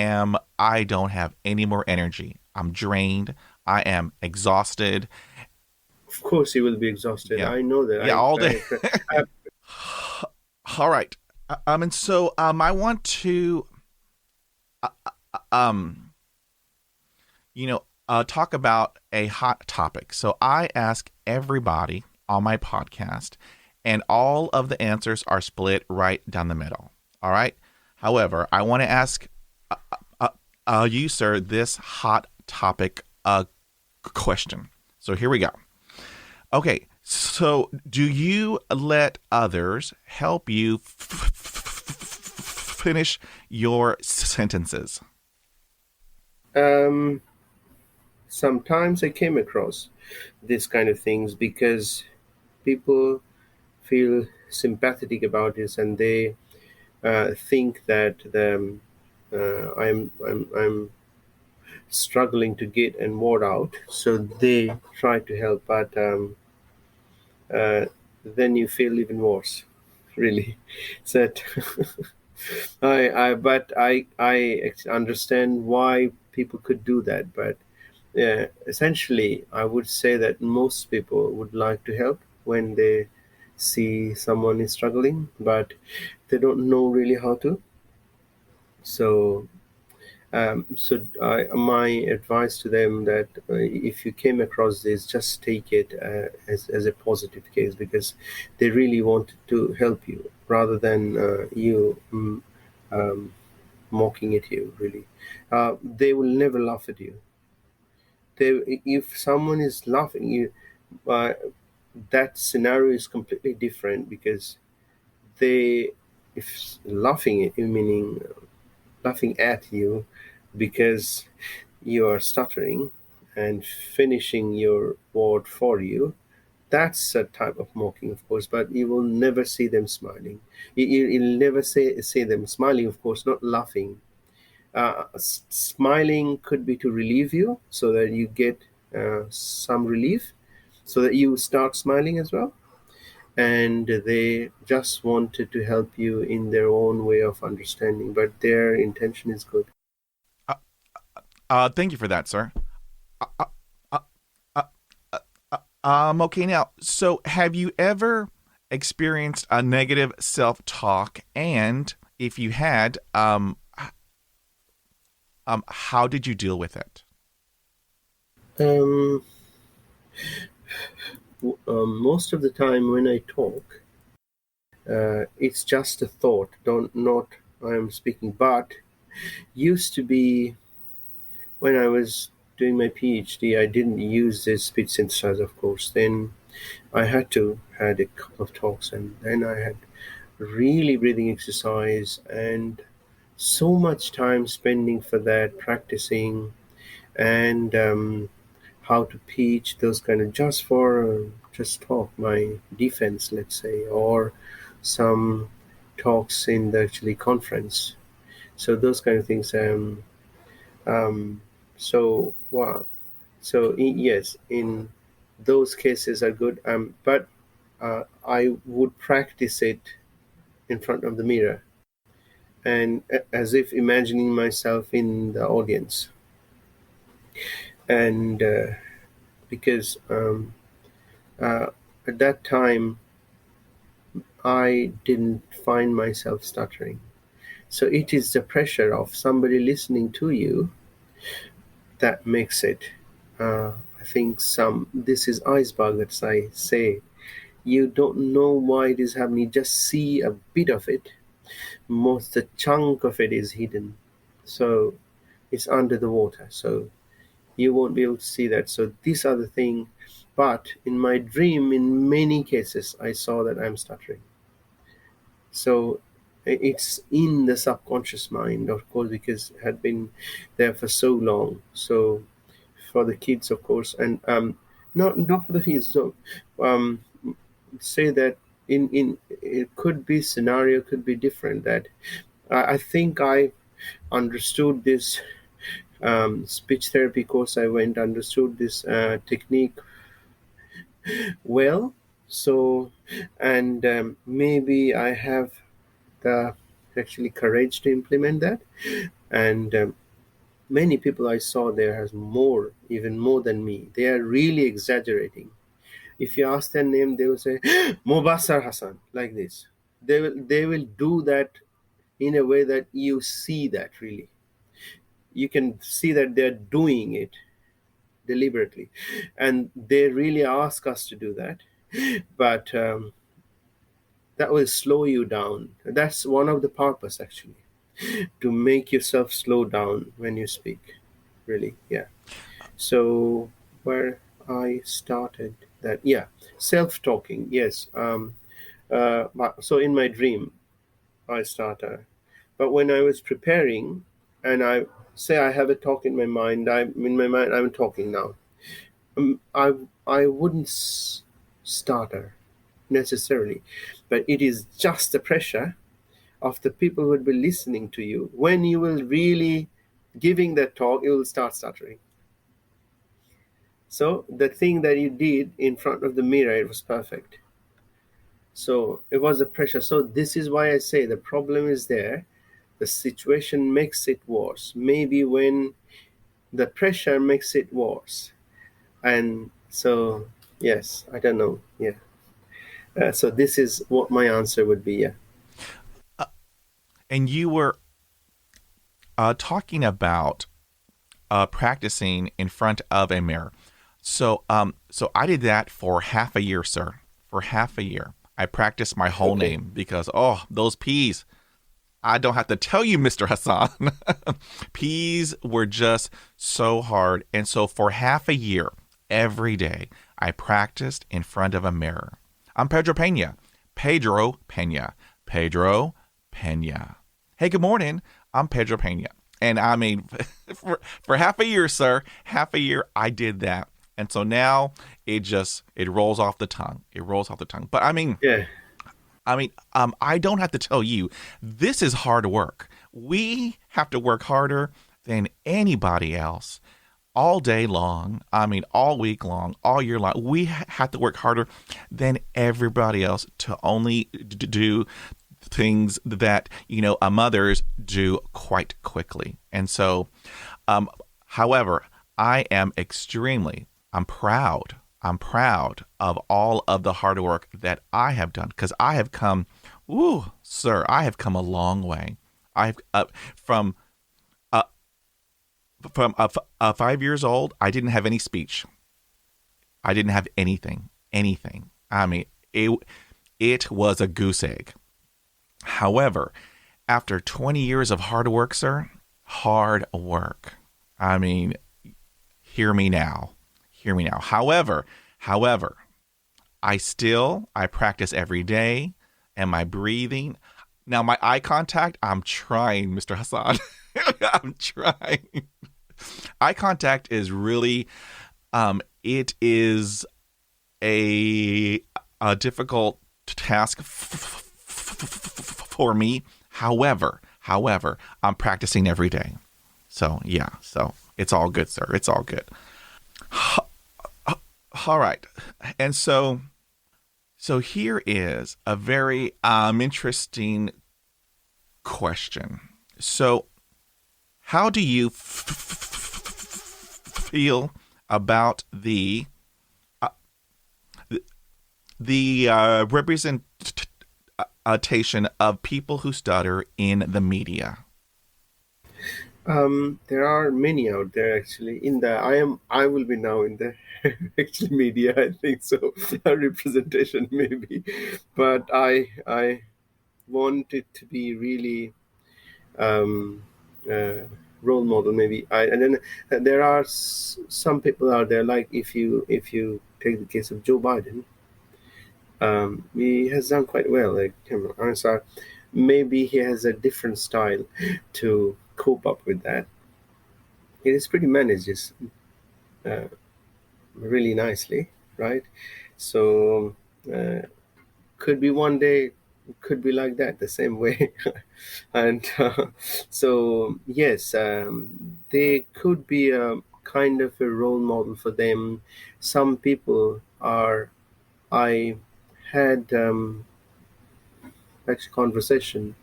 don't have any more energy. I'm drained. I am exhausted. Of course, you will be exhausted. Yeah. I know that. Yeah, all day. I All right. And so I want to um talk about a hot topic. So I ask everybody on my podcast, and all of the answers are split right down the middle. All right. However, I want to ask you, sir, this hot topic question. So here we go. Okay. So do you let others help you finish your sentences? um, Sometimes I came across this kind of things because people feel sympathetic about this, and they think that I'm struggling to get a word out, so they try to help, but uh, then you feel even worse, really. So that I understand why people could do that, but essentially, I would say that most people would like to help when they see someone is struggling, but they don't know really how to. So, my advice to them that if you came across this, just take it as a positive case, because they really want to help you rather than you mocking at you. Really, they will never laugh at you. If someone is laughing you, uh, that scenario is completely different, because they, if laughing at you, meaning laughing at you because you are stuttering and finishing your word for you, that's a type of mocking, of course. But you will never see them smiling. You'll never see them smiling, of course, not laughing. Smiling could be to relieve you, so that you get some relief, so that you start smiling as well. And they just wanted to help you in their own way of understanding, but their intention is good. Uh, Thank you for that, sir. Uh, uh, uh, okay, now, so have you ever experienced a negative self-talk? And if you had, how did you deal with it? Um, Most of the time when I talk, it's just a thought, don't not I'm speaking. But used to be, when I was doing my PhD, I didn't use this speech synthesizer, of course. Then I had a couple of talks, and then I had really breathing exercise and so much time spending for that, practicing, and how to pitch those kind of, just for just talk my defense, let's say, or some talks in the actually conference. So those kind of things. Um, so wow. So yes, in those cases are good. But I would practice it in front of the mirror, and as if imagining myself in the audience. And because at that time I didn't find myself stuttering. So it is the pressure of somebody listening to you that makes it. I think this is iceberg, as I say. You don't know why it is happening. You just see a bit of it. Most the chunk of it is hidden. So it's under the water. So you won't be able to see that. So these are the thing. But in my dream, in many cases, I saw that I'm stuttering. So it's in the subconscious mind, of course, because it had been there for so long. So for the kids, of course, and not for the kids. So say that in it could be scenario could be different. That I think I understood this speech therapy course I went, understood this technique well. So, and maybe I have the actually courage to implement that. And many people I saw there has more, even more than me. They are really exaggerating. If you ask their name, they will say Mobasar Hassan, like this. They will do that in a way that you see that really. You can see that they're doing it deliberately, and they really ask us to do that. But that will slow you down. That's one of the purpose actually, to make yourself slow down when you speak. Really, yeah. So where I started that, yeah, self-talking, yes. So in my dream, I started. But when I was preparing, and I say I have a talk in my mind, I'm talking now. I wouldn't stutter necessarily, but it is just the pressure of the people who would be listening to you. When you will really giving that talk, you will start stuttering. So the thing that you did in front of the mirror, it was perfect. So it was the pressure. So this is why I say the problem is there. The situation makes it worse. Maybe when the pressure makes it worse. And so, yes, I don't know. Yeah. So this is what my answer would be. Yeah. And you were talking about practicing in front of a mirror. So I did that for half a year, sir. For half a year, I practiced my whole name because those P's. I don't have to tell you, Mr. Hassan. P's were just so hard, and so for half a year, every day, I practiced in front of a mirror. I'm Pedro Pena. Pedro Pena. Pedro Pena. Hey, good morning. I'm Pedro Pena. And I mean, for half a year, sir, half a year, I did that. And so now it rolls off the tongue. It rolls off the tongue. But Yeah. I don't have to tell you, this is hard work. We have to work harder than anybody else all day long. All week long, all year long. We have to work harder than everybody else to only do things that, mothers do quite quickly. And so, however, I'm proud. I'm proud of all of the hard work that I have done because I have come, sir, I have come a long way. I've from 5 years old, I didn't have any speech. I didn't have anything. It was a goose egg. However, after 20 years of hard work, sir, hard work. Hear me now. However, I practice every day, and my breathing. Now, my eye contact, I'm trying, Mr. Hassan. I'm trying. Eye contact is really, it is a difficult task for me. However, I'm practicing every day. So, yeah. So, it's all good, sir. It's all good. All right. And so So here is a very interesting question. So, how do you feel about the representation of people who stutter in the media? There are many out there actually. I will be now in the actually media. I think so. A representation maybe, but I want it to be really um, uh, role model maybe. And then there are some people out there, like if you take the case of Joe Biden. He has done quite well. Like answer, maybe he has a different style to cope up with that. It is pretty manages uh, really nicely, right? So uh, could be one day, could be like that the same way. And so yes, they could be a kind of a role model for them. Some people are. I had actually conversation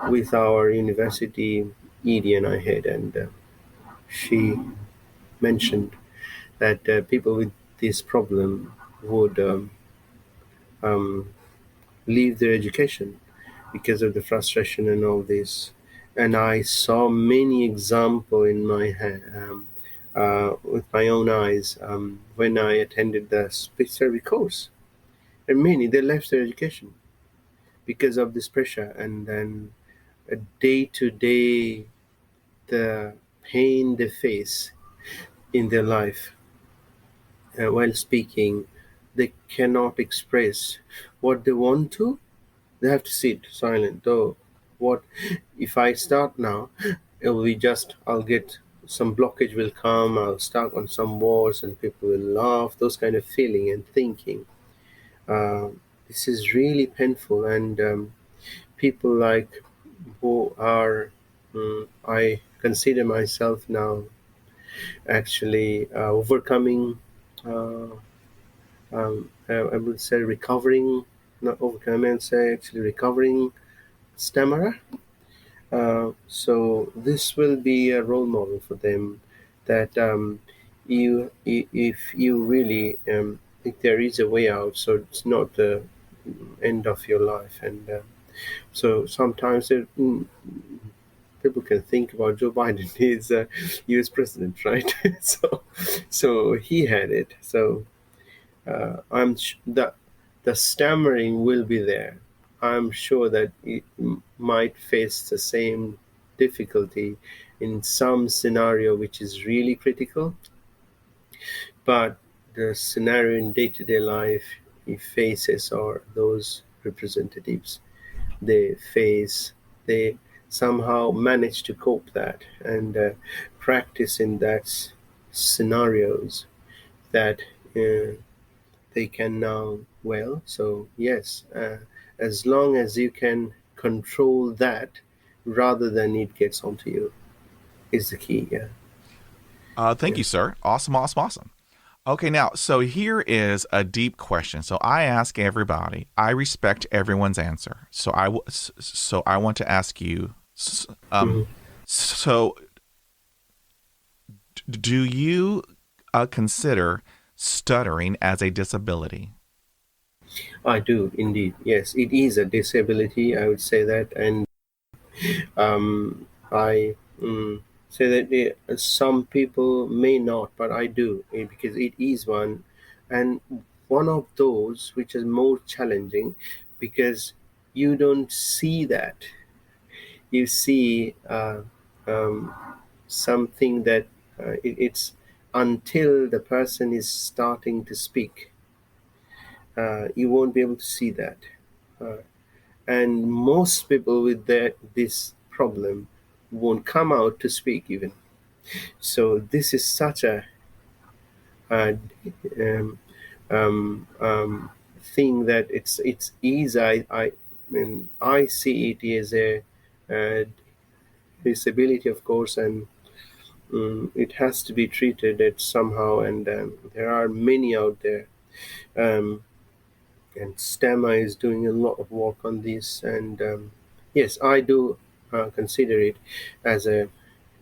with our university ED and I had, and she mentioned that people with this problem would um, leave their education because of the frustration and all this. And I saw many example in my with my own eyes when I attended the speech therapy course. And many they left their education because of this pressure, and then a day to day the pain they face in their life while speaking, they cannot express what they want to. They have to sit silent. Though, what if I start now? It will be just I'll get some blockage will come. I'll stuck on some walls, and people will laugh. Those kind of feeling and thinking. Uh, this is really painful, and people like who are. I consider myself now actually overcoming. Uh, I would say recovering, not overcoming, I would say actually recovering stammerer. So this will be a role model for them that if you really think there is a way out, so it's not the end of your life. And so sometimes people can think about Joe Biden. He's a U.S. president, right? So he had it. So the stammering will be there. I'm sure that it might face the same difficulty in some scenario which is really critical, but the scenario in day-to-day life he faces are those representatives. They face, they somehow manage to cope that and practice in that scenarios that uh, they can now well. So yes, as long as you can control that rather than it gets onto you is the key. Yeah. Thank Yeah. you, sir. Awesome, awesome, awesome. Okay, now, so here is a deep question. So I ask everybody. I respect everyone's answer. So I want to ask you. Mhm. So, do you consider stuttering as a disability? I do indeed. Yes, it is a disability. I would say that, and I say that some people may not, but I do because it is one, and one of those which is more challenging because you don't see that. You see um, something that it's until the person is starting to speak, you won't be able to see that. Uh, and most people with this problem won't come out to speak even. So this is such a um, thing that it's easy. I mean, I see it as a disability, of course, and it has to be treated it somehow. And there are many out there. Um, and Stammer is doing a lot of work on this. And yes, I do consider it as a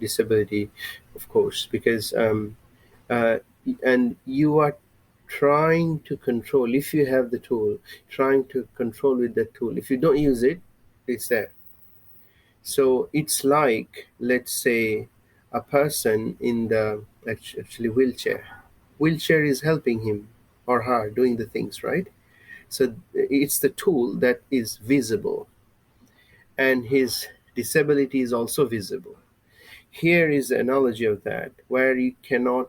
disability, of course, because uh, and you are trying to control, if you have the tool, trying to control with that tool. If you don't use it, it's there. So it's like, let's say, a person in the actually wheelchair is helping him or her doing the things, right? So it's the tool that is visible, and his disability is also visible. Here is the analogy of that, where you cannot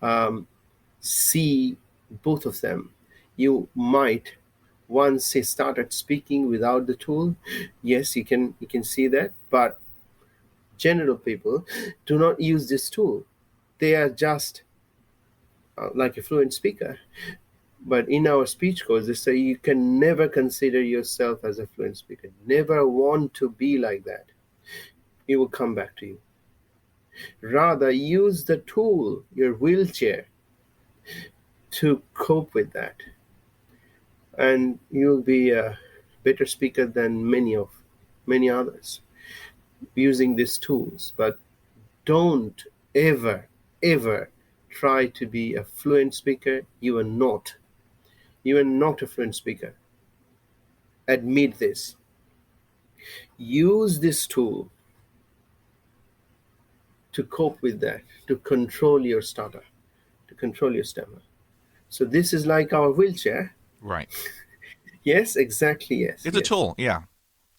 um, see both of them. You might, once he started speaking without the tool, yes, you can see that, but general people do not use this tool. They are just like a fluent speaker. But in our speech course, they say you can never consider yourself as a fluent speaker. Never want to be like that. It will come back to you. Rather, use the tool, your wheelchair, to cope with that. And you'll be a better speaker than many others using these tools. But don't ever, ever try to be a fluent speaker. You are not. You are not a fluent speaker. Admit this. Use this tool to cope with that, to control your stutter, to control your stammer. So this is like our wheelchair. Right. Yes, exactly. Yes, It's a yes, tool. Yeah.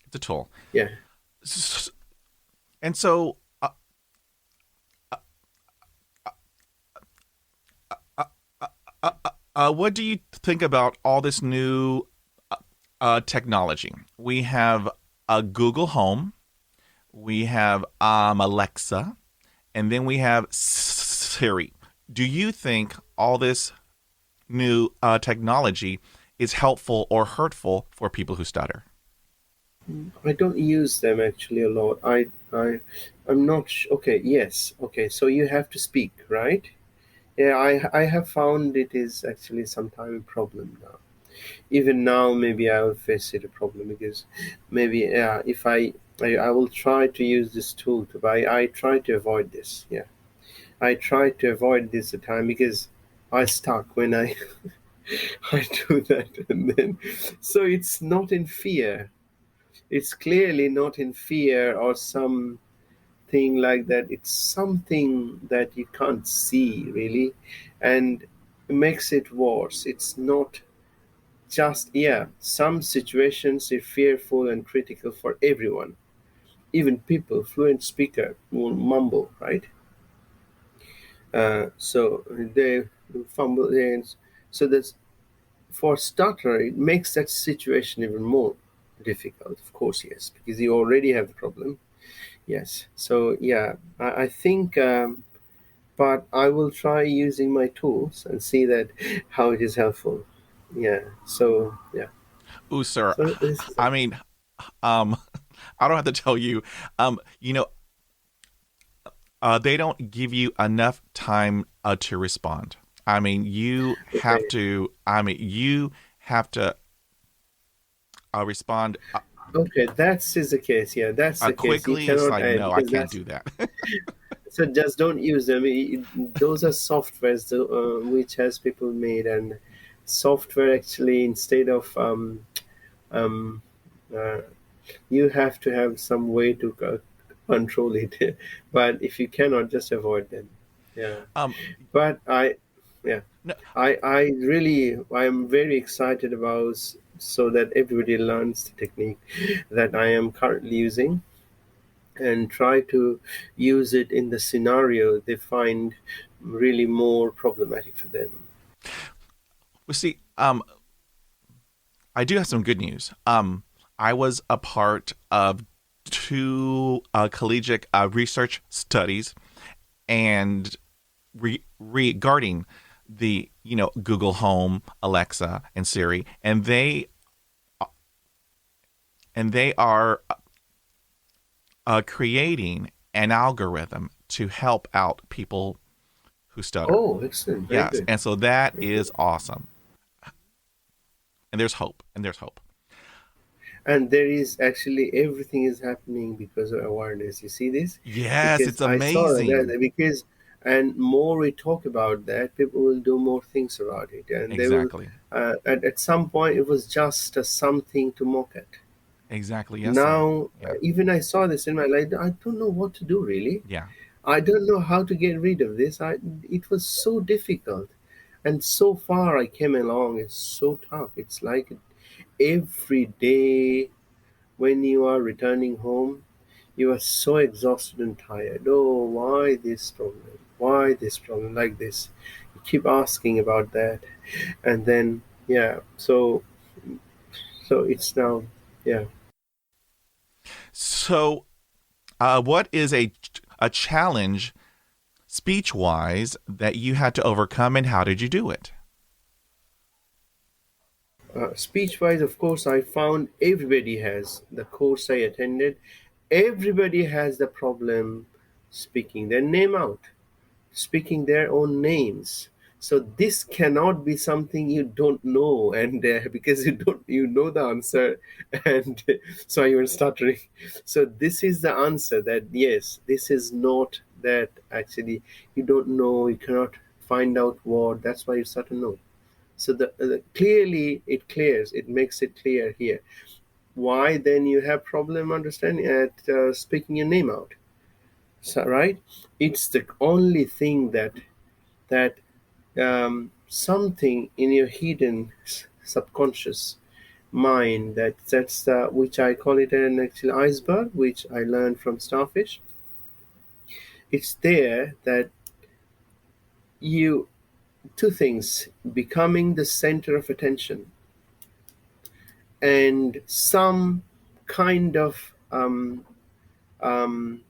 It's a tool. yeah. And so, what do you think about all this new technology? We have a Google Home, we have Alexa, and then we have Siri. Do you think all this new technology is helpful or hurtful for people who stutter? I don't use them actually a lot. I'm not. Okay, yes. Okay, so you have to speak, right? Yeah, I have found it is actually sometimes a problem now. Even now, maybe I will face it a problem because maybe if I will try to use this tool to buy. I try to avoid this. Yeah, I try to avoid this at time because I stuck when I I do that, and then so it's not in fear. It's clearly not in fear or something like that. It's something that you can't see really, and it makes it worse. It's not just, yeah, some situations are fearful and critical for everyone. Even people, fluent speaker, will mumble, right? So they fumble, and so that's for starter. It makes that situation even more difficult. Of course, yes, because you already have the problem. Yes. So yeah, I think, but I will try using my tools and see that how it is helpful. Yeah. So yeah. Ooh, sir. So this is I mean, um, I don't have to tell you. You know, they don't give you enough time to respond. I mean, you have okay. to. I mean, you have to respond Okay, that's is the case. Yeah, that's the case. You quickly. It's cannot like, no, I because can't that's do that. so. Just don't use them. Those are softwares which has people made, and software actually instead of um, uh, you have to have some way to control it. But if you cannot, just avoid them. Yeah. um, But yeah, no, I really, I'm very excited about so that everybody learns the technique that I am currently using and try to use it in the scenario they find really more problematic for them. well, see, I do have some good news. I was a part of two collegiate research studies, and regarding the Google Home, Alexa, and Siri, and they are creating an algorithm to help out people who stutter. Oh, excellent. Very Yes, good. and so that Very good. is awesome. And there's hope. And there's hope. And there is actually everything is happening because of awareness. You see this? Yes, Because it's I saw amazing. that because and more we talk about that, people will do more things about it, and they will. Exactly. At some point, it was just something to mock at. Exactly. Yes, sir. Now, Yeah. even I saw this in my life. I don't know what to do really. Yeah. I don't know how to get rid of this. It was so difficult, and so far I came along. It's so tough. It's like every day when you are returning home, you are so exhausted and tired. Oh, why this problem? Why this problem like this? You keep asking about that, and then yeah. So it's now yeah. So, what is a challenge speech wise that you had to overcome, and how did you do it? Speech wise, of course, I found everybody has the course I attended. Everybody has the problem speaking their name out, speaking their own names. So this cannot be something you don't know, and because you know the answer, and so you are stuttering. So this is the answer that yes, this is not that actually you don't know, you cannot find out what. That's why you start to know. So clearly it clears, it makes it clear here. Why then you have problem understanding at speaking your name out? So, right? It's the only thing that something in your hidden subconscious mind that's which I call it an actual iceberg, which I learned from starfish. It's there that you two things becoming the center of attention and some kind of um,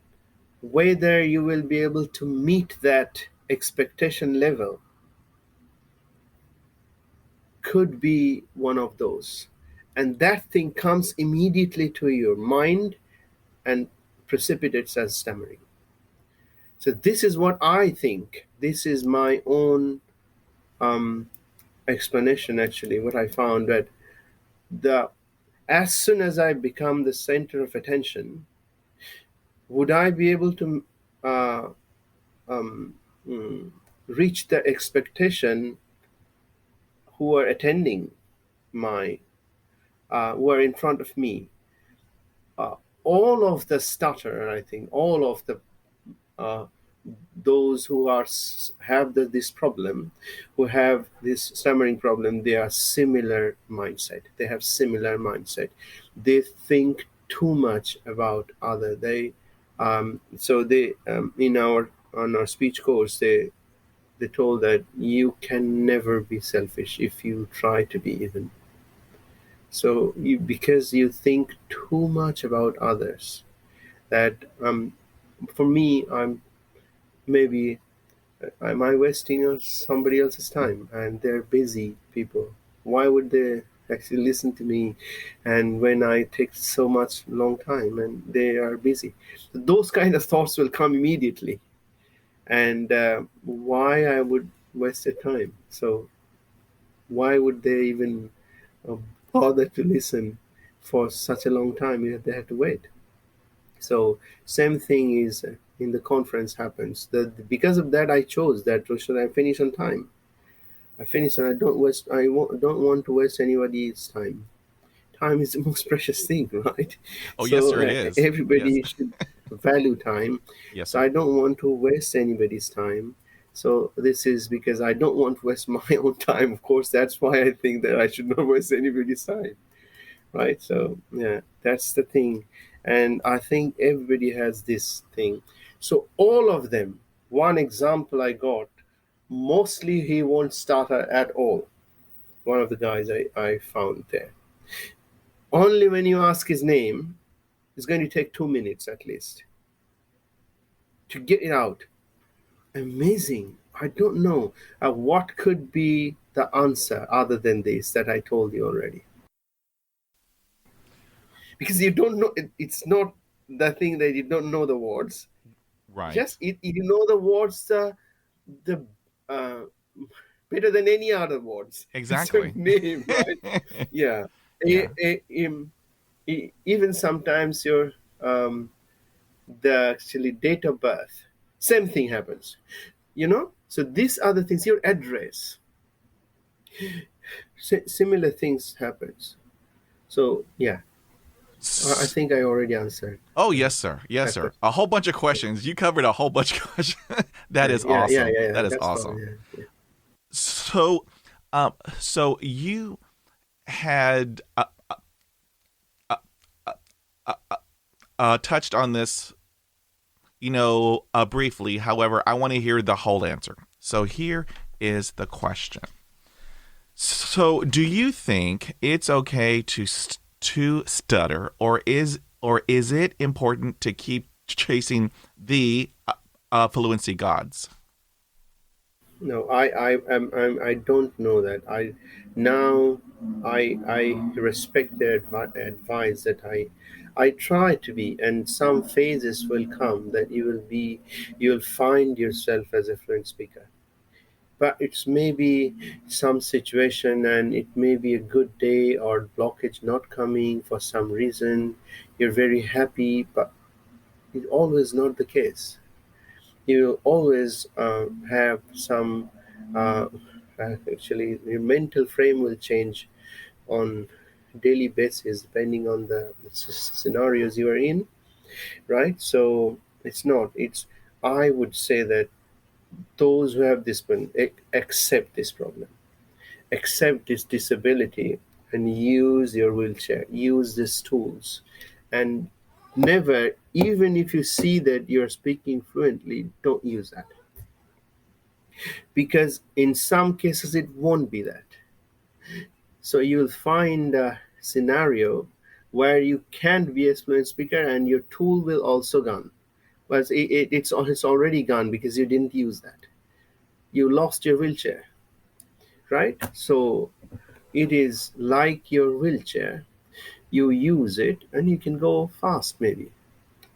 whether you will be able to meet that expectation level could be one of those. And that thing comes immediately to your mind and precipitates as stammering. So, this is what I think. This is my own um, explanation, actually, what I found that the as soon as I become the center of attention, would I be able to uh, um, mm, reach the expectation who are attending my who are in front of me? uh, all of the stutter, I think, all of the uh, those who are have this problem, who have this stammering problem, they are similar mindset. They have similar mindset. They think too much about other. They in our on our speech course they told that you can never be selfish if you try to be even. So because you think too much about others, that for me, maybe am I wasting somebody else's time, and they're busy people. Why would they actually listen to me? And when I take so much long time, and they are busy, those kind of thoughts will come immediately. And why I would waste their time? So why would they even uh, bother to listen for such a long time if they have to wait? So same thing is in the conference happens. Because of that, I chose that. Should I finish on time? I finish and I don't waste. Don't want to waste anybody's time. Time is the most precious thing, right? Oh, yes, So sir, it is. Yes. everybody should value time. Yes, So sir. I don't want to waste anybody's time. So this is because I don't want to waste my own time. Of course, that's why I think that I should not waste anybody's time, right? So yeah, that's the thing. And I think everybody has this thing. So all of them, one example I got, mostly he won't start at all. One of the guys I found there, only when you ask his name, it's going to take 2 minutes at least to get it out. Amazing. I don't know what could be the answer other than this that I told you already, because you don't know it's not the thing that you don't know the words. Right. Just you know the words, the uh, better than any other words. It's a Exactly. name, right? Yeah. Yeah. Even sometimes your the actually date of birth, same thing happens. So these are the things. Your address, similar things happens. So yeah, I think I already answered Oh, yes, sir. Yes, that sir. question. A whole bunch of questions. You covered a whole bunch of questions. That is awesome. Yeah. That is That's fine. awesome. Yeah. So, so you had touched on this, briefly. However, I want to hear the whole answer. So here is the question. So, do you think it's okay to stutter, or is it important to keep chasing the fluency gods? No, I don't know that. Now I respect their advice that I try to be, and some phases will come that you'll find yourself as a fluent speaker. But it's maybe some situation, and it may be a good day or blockage not coming for some reason. You're very happy, but it's always not the case. You always have some actually your mental frame will change on daily basis depending on the scenarios you are in, right? So it's I would say that those who have this one accept this problem, accept this disability, and use your wheelchair, use these tools, and never, even if you see that you're speaking fluently, don't use that, because in some cases it won't be that. So you'll find a scenario where you can't be a fluent speaker and your tool will also gone. But it's already gone because you didn't use that. You lost your wheelchair, right? So it is like your wheelchair. You use it and you can go fast maybe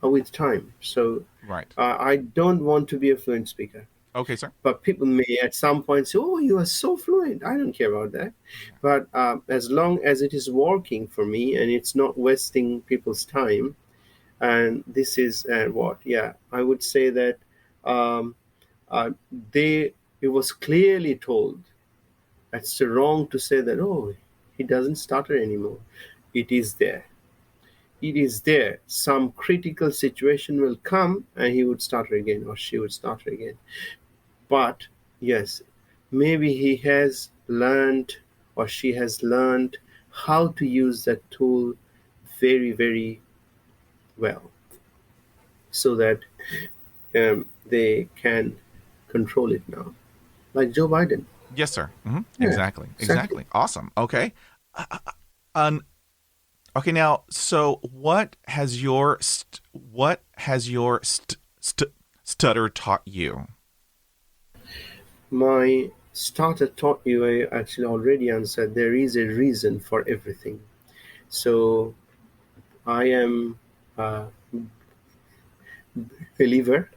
with time. So Right. I don't want to be a fluent speaker. Okay, sir. But people may at some point say, "Oh, you are so fluent." I don't care about that. But as long as it is working for me and it's not wasting people's time, and this is what, yeah, I would say that um, uh, they it was clearly told. It's wrong to say that. Oh, he doesn't stutter anymore. It is there. It is there. Some critical situation will come, and he would stutter again, or she would stutter again. But yes, maybe he has learned or she has learned how to use that tool very, very well, so that they can control it now. Like Joe Biden. Yes, sir. Yeah, Exactly. exactly. Exactly. Awesome. Okay. Um. Okay. Now, so what has your stutter taught you? My starter taught you, I actually already answered, there is a reason for everything. So I am a believer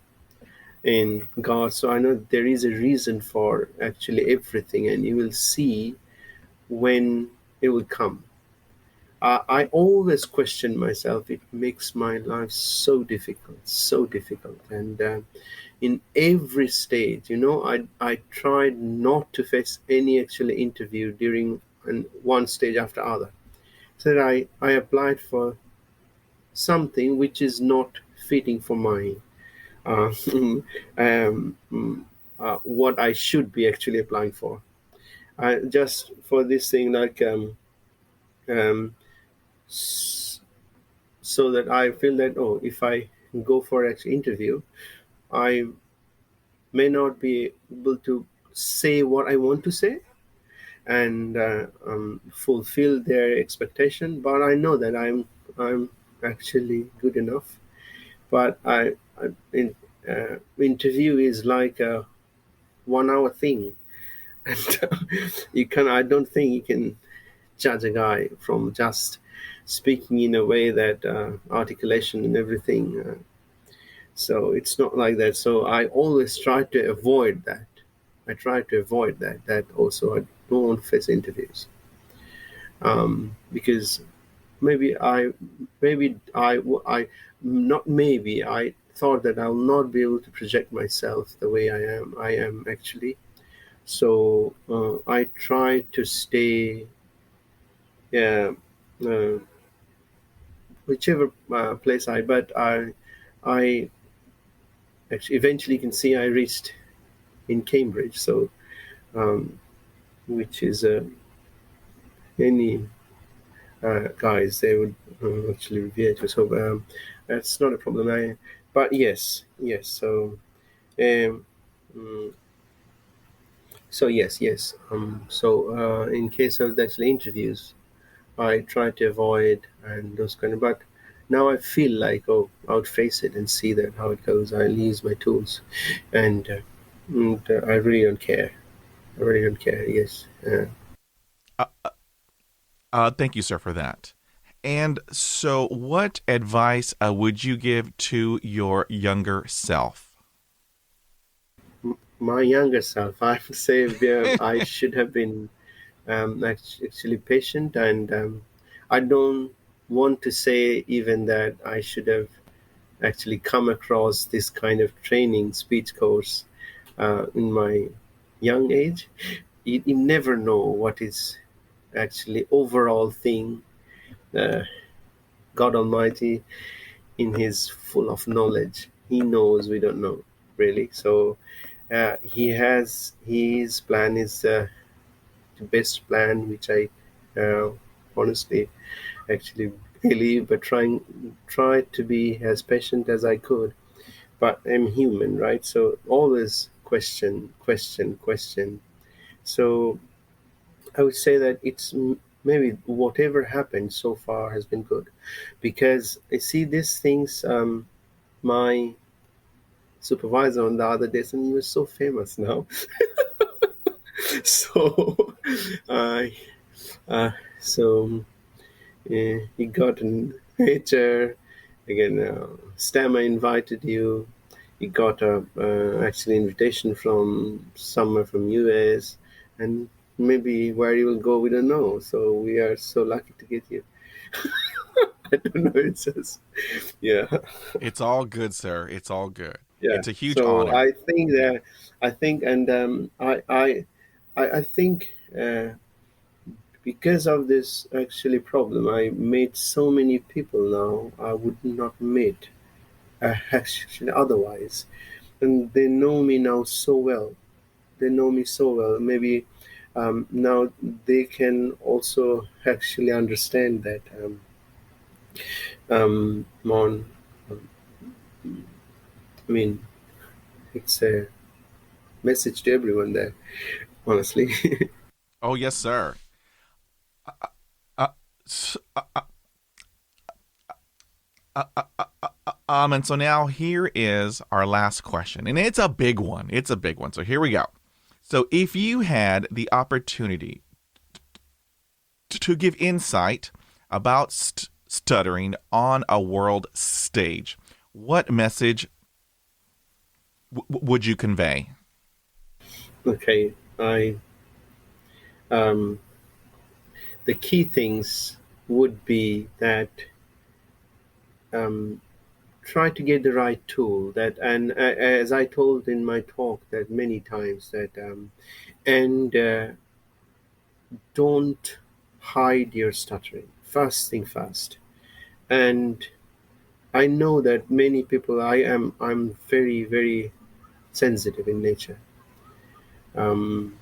in God. So I know there is a reason for actually everything, and you will see when it will come. I always question myself. It makes my life so difficult. And in every stage, I tried not to face any actually interview during one stage after other. So that I applied for something which is not fitting for my uh, what I should be actually applying for. Just for this thing, like um, s- so that I feel that, oh, if I go for an interview, I may not be able to say what I want to say and fulfill their expectation. But I know that I'm actually good enough. But interview is like a 1 hour thing. And you can I don't think you can judge a guy from just speaking in a way that articulation and everything. So it's not like that. So I always try to avoid that. I try to avoid that. That also, I don't want to face interviews, because maybe I not maybe I thought that I'll not be able to project myself the way I am actually. So I try to stay, yeah, uh, whichever place I actually eventually can see I reached in Cambridge. So which is any guys they would actually revere to. So that's not a problem. But yes. So um, mm, yes. In case of actually interviews, I try to avoid and those kind of. But now I feel like, oh, I would face it and see that how it goes. I'll use my tools, and I really don't care. I really don't care. Yes. Uh, Thank you, sir, for that. And so, what advice would you give to your younger self? My younger self, I would say, I should have been actually patient, and I don't want to say even that I should have actually come across this kind of training speech course in my young age. You never know what is actually overall thing. Uh, God Almighty, in His full of knowledge, He knows we don't know really. So He has His plan is the best plan, which I honestly actually believe, but try to be as patient as I could. But I'm human, right? So always question. So I would say that maybe whatever happened so far has been good, because I see these things. My supervisor on the other day, and he was so famous now. So, uh, uh, so he got an HR again. Stammer invited you. He got a actually invitation from somewhere from US, and maybe where you will go, we don't know. So we are so lucky to get you. I don't know. It's just yeah, It's all good, sir. It's all good. yeah. It's a huge So honor. I think, and I think. Because of this actually problem, I meet so many people now I would not meet actually otherwise, and they know me now so well. They know me so well. Maybe now they can also actually understand that. Mon, I mean, it's a message to everyone there. Honestly, Oh, yes, sir. Uh, s- uh, uh, and so now here is our last question, and it's a big one. It's a big one. So here we go. So if you had the opportunity to give insight about stuttering on a world stage, what message would you convey? okay. I um, the key things would be that um, try to get the right tool that, and as I told in my talk that many times, that and don't hide your stuttering. First thing first. And I know that many people, I'm very sensitive in nature. um,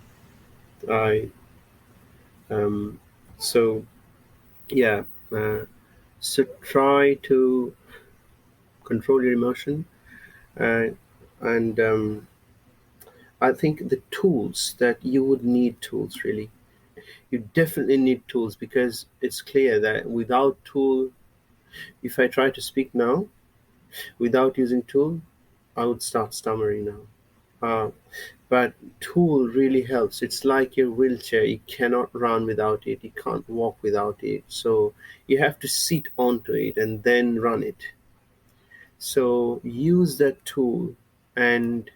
I um, so yeah, uh, so try to control your emotion, uh, and I think the tools that you would need tools really. You definitely need tools, because it's clear that without tool, if I try to speak now without using tool, I would start stammering now. Uh, but tool really helps. It's like your wheelchair. You cannot run without it. You can't walk without it. So you have to sit onto it and then run it. So use that tool, and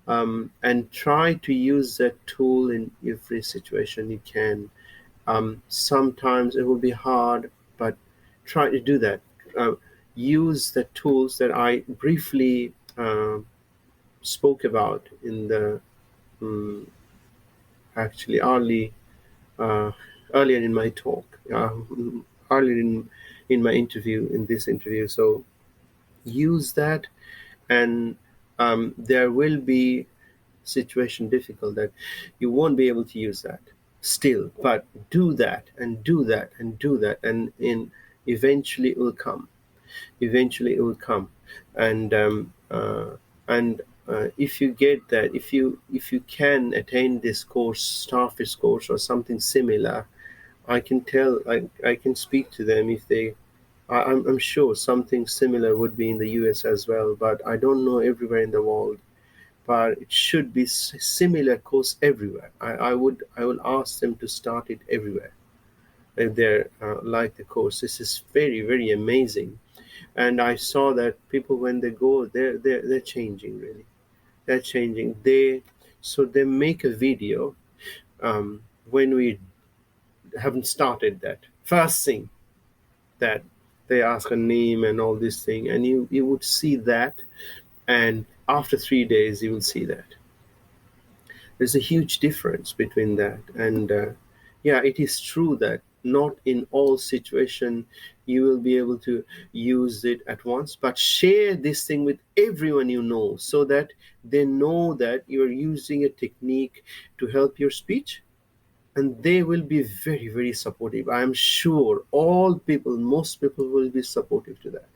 and try to use that tool in every situation you can. Sometimes it will be hard, but try to do that. Uh, Use the tools that I briefly spoke about in the um, actually uh, earlier in my talk, earlier in my interview, in this interview. So use that, and there will be situation difficult that you won't be able to use that still, but do that and do that and do that, and in eventually it will come. Eventually it will come. And um, uh, and if you get that, if you can attain this course, starfish course or something similar, I can tell, I can speak to them if they, I'm sure something similar would be in the US as well, but I don't know everywhere in the world. But it should be similar course everywhere. I will ask them to start it everywhere if they're like the course. This is very, very amazing. And I saw that people, when they go, they're changing, really. They're changing. They make a video when we haven't started that. First thing that they ask a name and all this thing, and you would see that, and after 3 days you will see that. There's a huge difference between that. And yeah, it is true that not in all situation you will be able to use it at once, but share this thing with everyone you know, so that they know that you're using a technique to help your speech, and they will be very, very supportive. I am sure all people, most people will be supportive to that.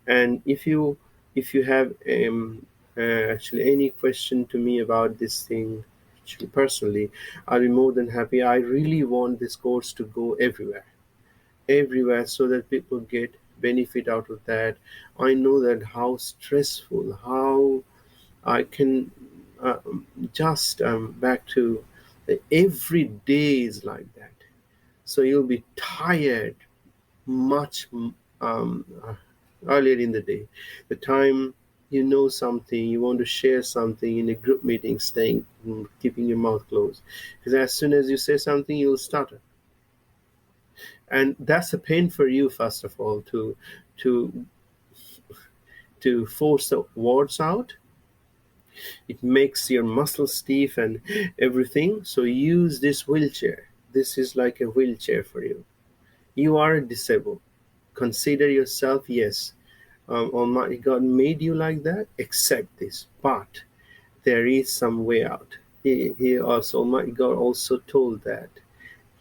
And if you have actually any question to me about this thing, actually personally, I'll be more than happy. I really want this course to go everywhere, everywhere, so that people get benefit out of that. I know that how stressful, how I can uh, just back to every day is like that. So you'll be tired much earlier in the day. The time you know something, you want to share something in a group meeting, staying, keeping your mouth closed. Because as soon as you say something, you'll stutter. And that's a pain for you, first of all, to to force the words out. It makes your muscles stiff and everything. So use this wheelchair. This is like a wheelchair for you. You are disabled. Consider yourself, yes, Almighty God made you like that. Accept this, but there is some way out. He also, Almighty God also told that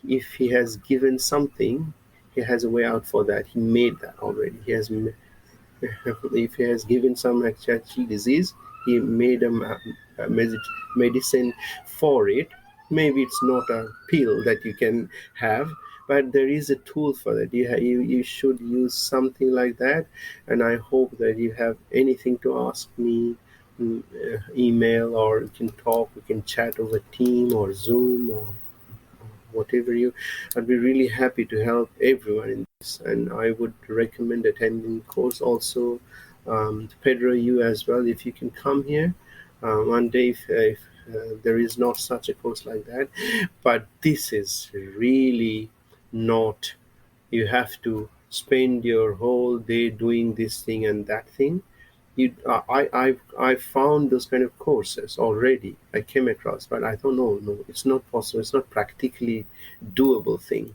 if He has given something, He has a way out for that. He made that already. If He has given some actual disease, He made a medicine for it. Maybe it's not a pill that you can have, but there is a tool for that. You should use something like that. And I hope that you have anything to ask me, email, or you can talk, we can chat over Team or Zoom or whatever you. I'd be really happy to help everyone in this, and I would recommend attending course also. Pedro, you as well, if you can come here one day, if there is not such a course like that. But this is really not, you have to spend your whole day doing this thing and that thing. I found those kind of courses already. I came across, but I thought, no, it's not possible. It's not practically doable thing.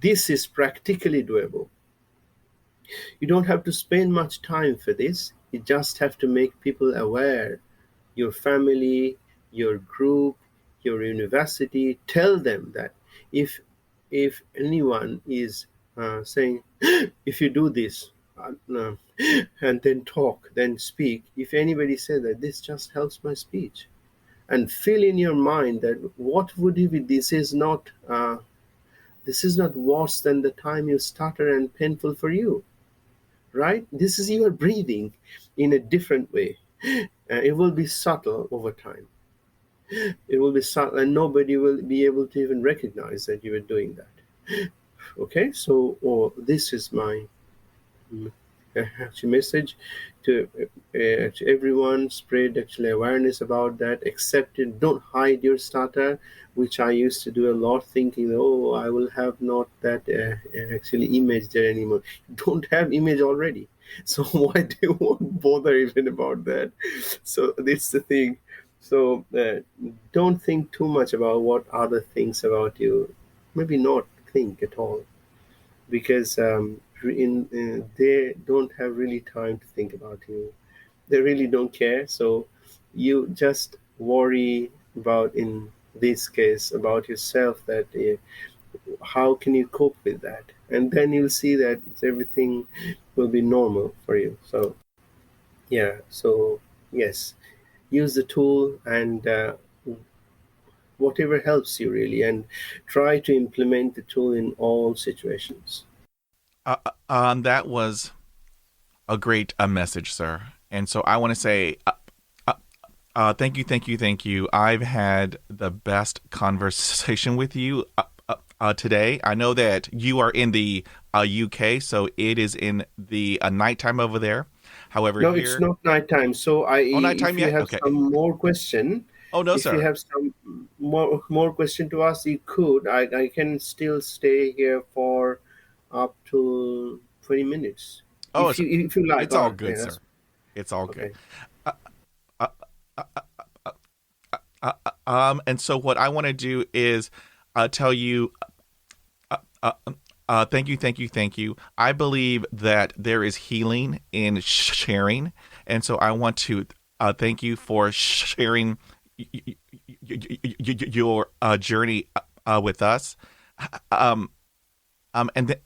This is practically doable. You don't have to spend much time for this. You just have to make people aware. Your family, your group, your university. Tell them that if anyone is saying, if you do this, no, and then talk, then speak. If anybody says that this just helps my speech, and feel in your mind that what would it be? This is not worse than the time you stutter and painful for you, right? This is your breathing in a different way. It will be subtle over time. It will be subtle, and nobody will be able to even recognize that you are doing that. Okay, so this is my actually message to everyone, spread actually awareness about that, accept it, don't hide your starter, which I used to do a lot, thinking, oh, I will have not that actually image there anymore. Don't have image already, so why do you want bother even about that? So that's the thing. So don't think too much about what other thinks about you. Maybe not think at all, because they don't have really time to think about you. They really don't care. So you just worry about, in this case, about yourself, that how can you cope with that, and then you'll see that everything will be normal for you. So yeah, so yes, use the tool, and whatever helps you really, and try to implement the tool in all situations. That was a great message, sir. And so I want to say thank you, thank you, thank you. I've had the best conversation with you today. I know that you are in the UK, so it is in the nighttime over there. However, No, it's here... not nighttime. So Oh, if nighttime you yet? have Okay. some more question, Oh, no, if you sir. have some more question to ask, you could. I can still stay here for up to 20 minutes, Oh, if you like. it's all Yeah, good, that's sir. It's all good. okay. Uh, uh, and so what I want to do is tell you thank you, thank you, thank you. I believe that there is healing in sharing. And so I want to thank you for sharing your journey with us. And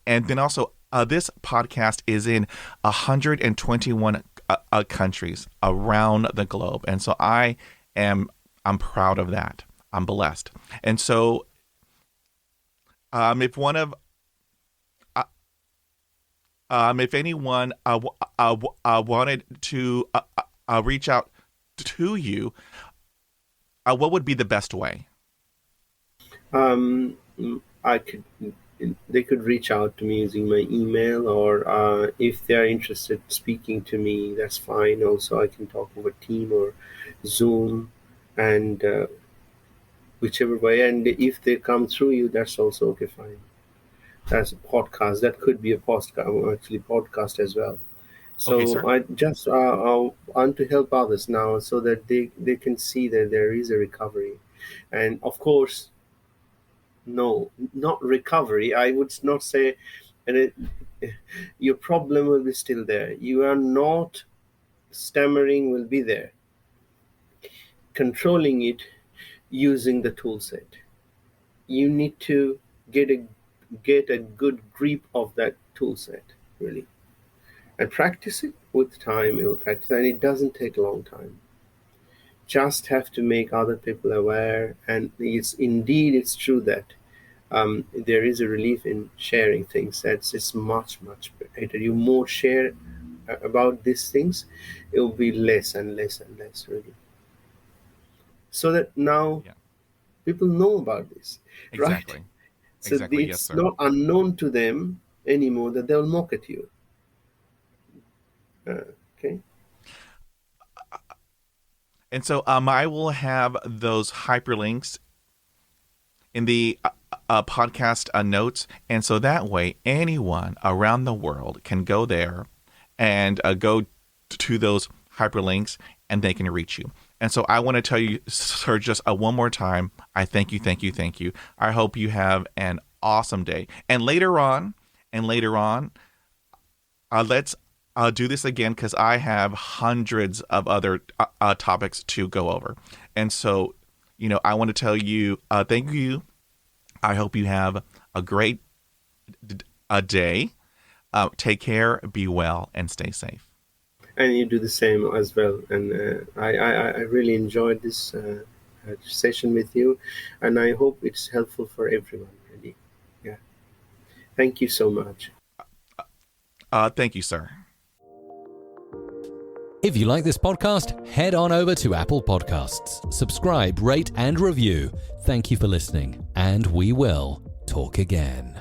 then also, this podcast is in 121 countries around the globe. And so I'm proud of that. I'm blessed. And so if anyone wanted to reach out to you, what would be the best way? Um, I could. They could reach out to me using my email, or if they are interested speaking to me, that's fine. Also, I can talk over Team or Zoom, and whichever way. And if they come through you, that's also okay, fine. That's a podcast. That could be a podcast, actually podcast as well. Okay, So sir. I just want to help others now, so that they can see that there is a recovery, and of course, no, not recovery. I would not say, and your problem will be still there. You are not stammering will be there. Controlling it using the tool set. You need to get a good grip of that tool set, really, and practice it. With time you will practice, and it doesn't take a long time. Just have to make other people aware, and it's true that there is a relief in sharing things. That's it's much better. You more share about these things, it will be less and less and less, really, so that now Yeah, people know about this, right? exactly. So Exactly. Yes, it's sir. not unknown to them anymore that they'll mock at you. Okay. And so I will have those hyperlinks in the podcast notes. And so that way, anyone around the world can go there and go to those hyperlinks, and they can reach you. And so I want to tell you, sir, just one more time, I thank you, thank you, thank you. I hope you have an awesome day. And later on, let's do this again, because I have hundreds of other topics to go over. And so, I want to tell you, thank you. I hope you have a great day. Take care, be well, and stay safe. And you do the same as well. And I really enjoyed this session with you, and I hope it's helpful for everyone, really. Yeah. Thank you so much. Thank you, sir. If you like this podcast, head on over to Apple Podcasts. Subscribe, rate, and review. Thank you for listening, and we will talk again.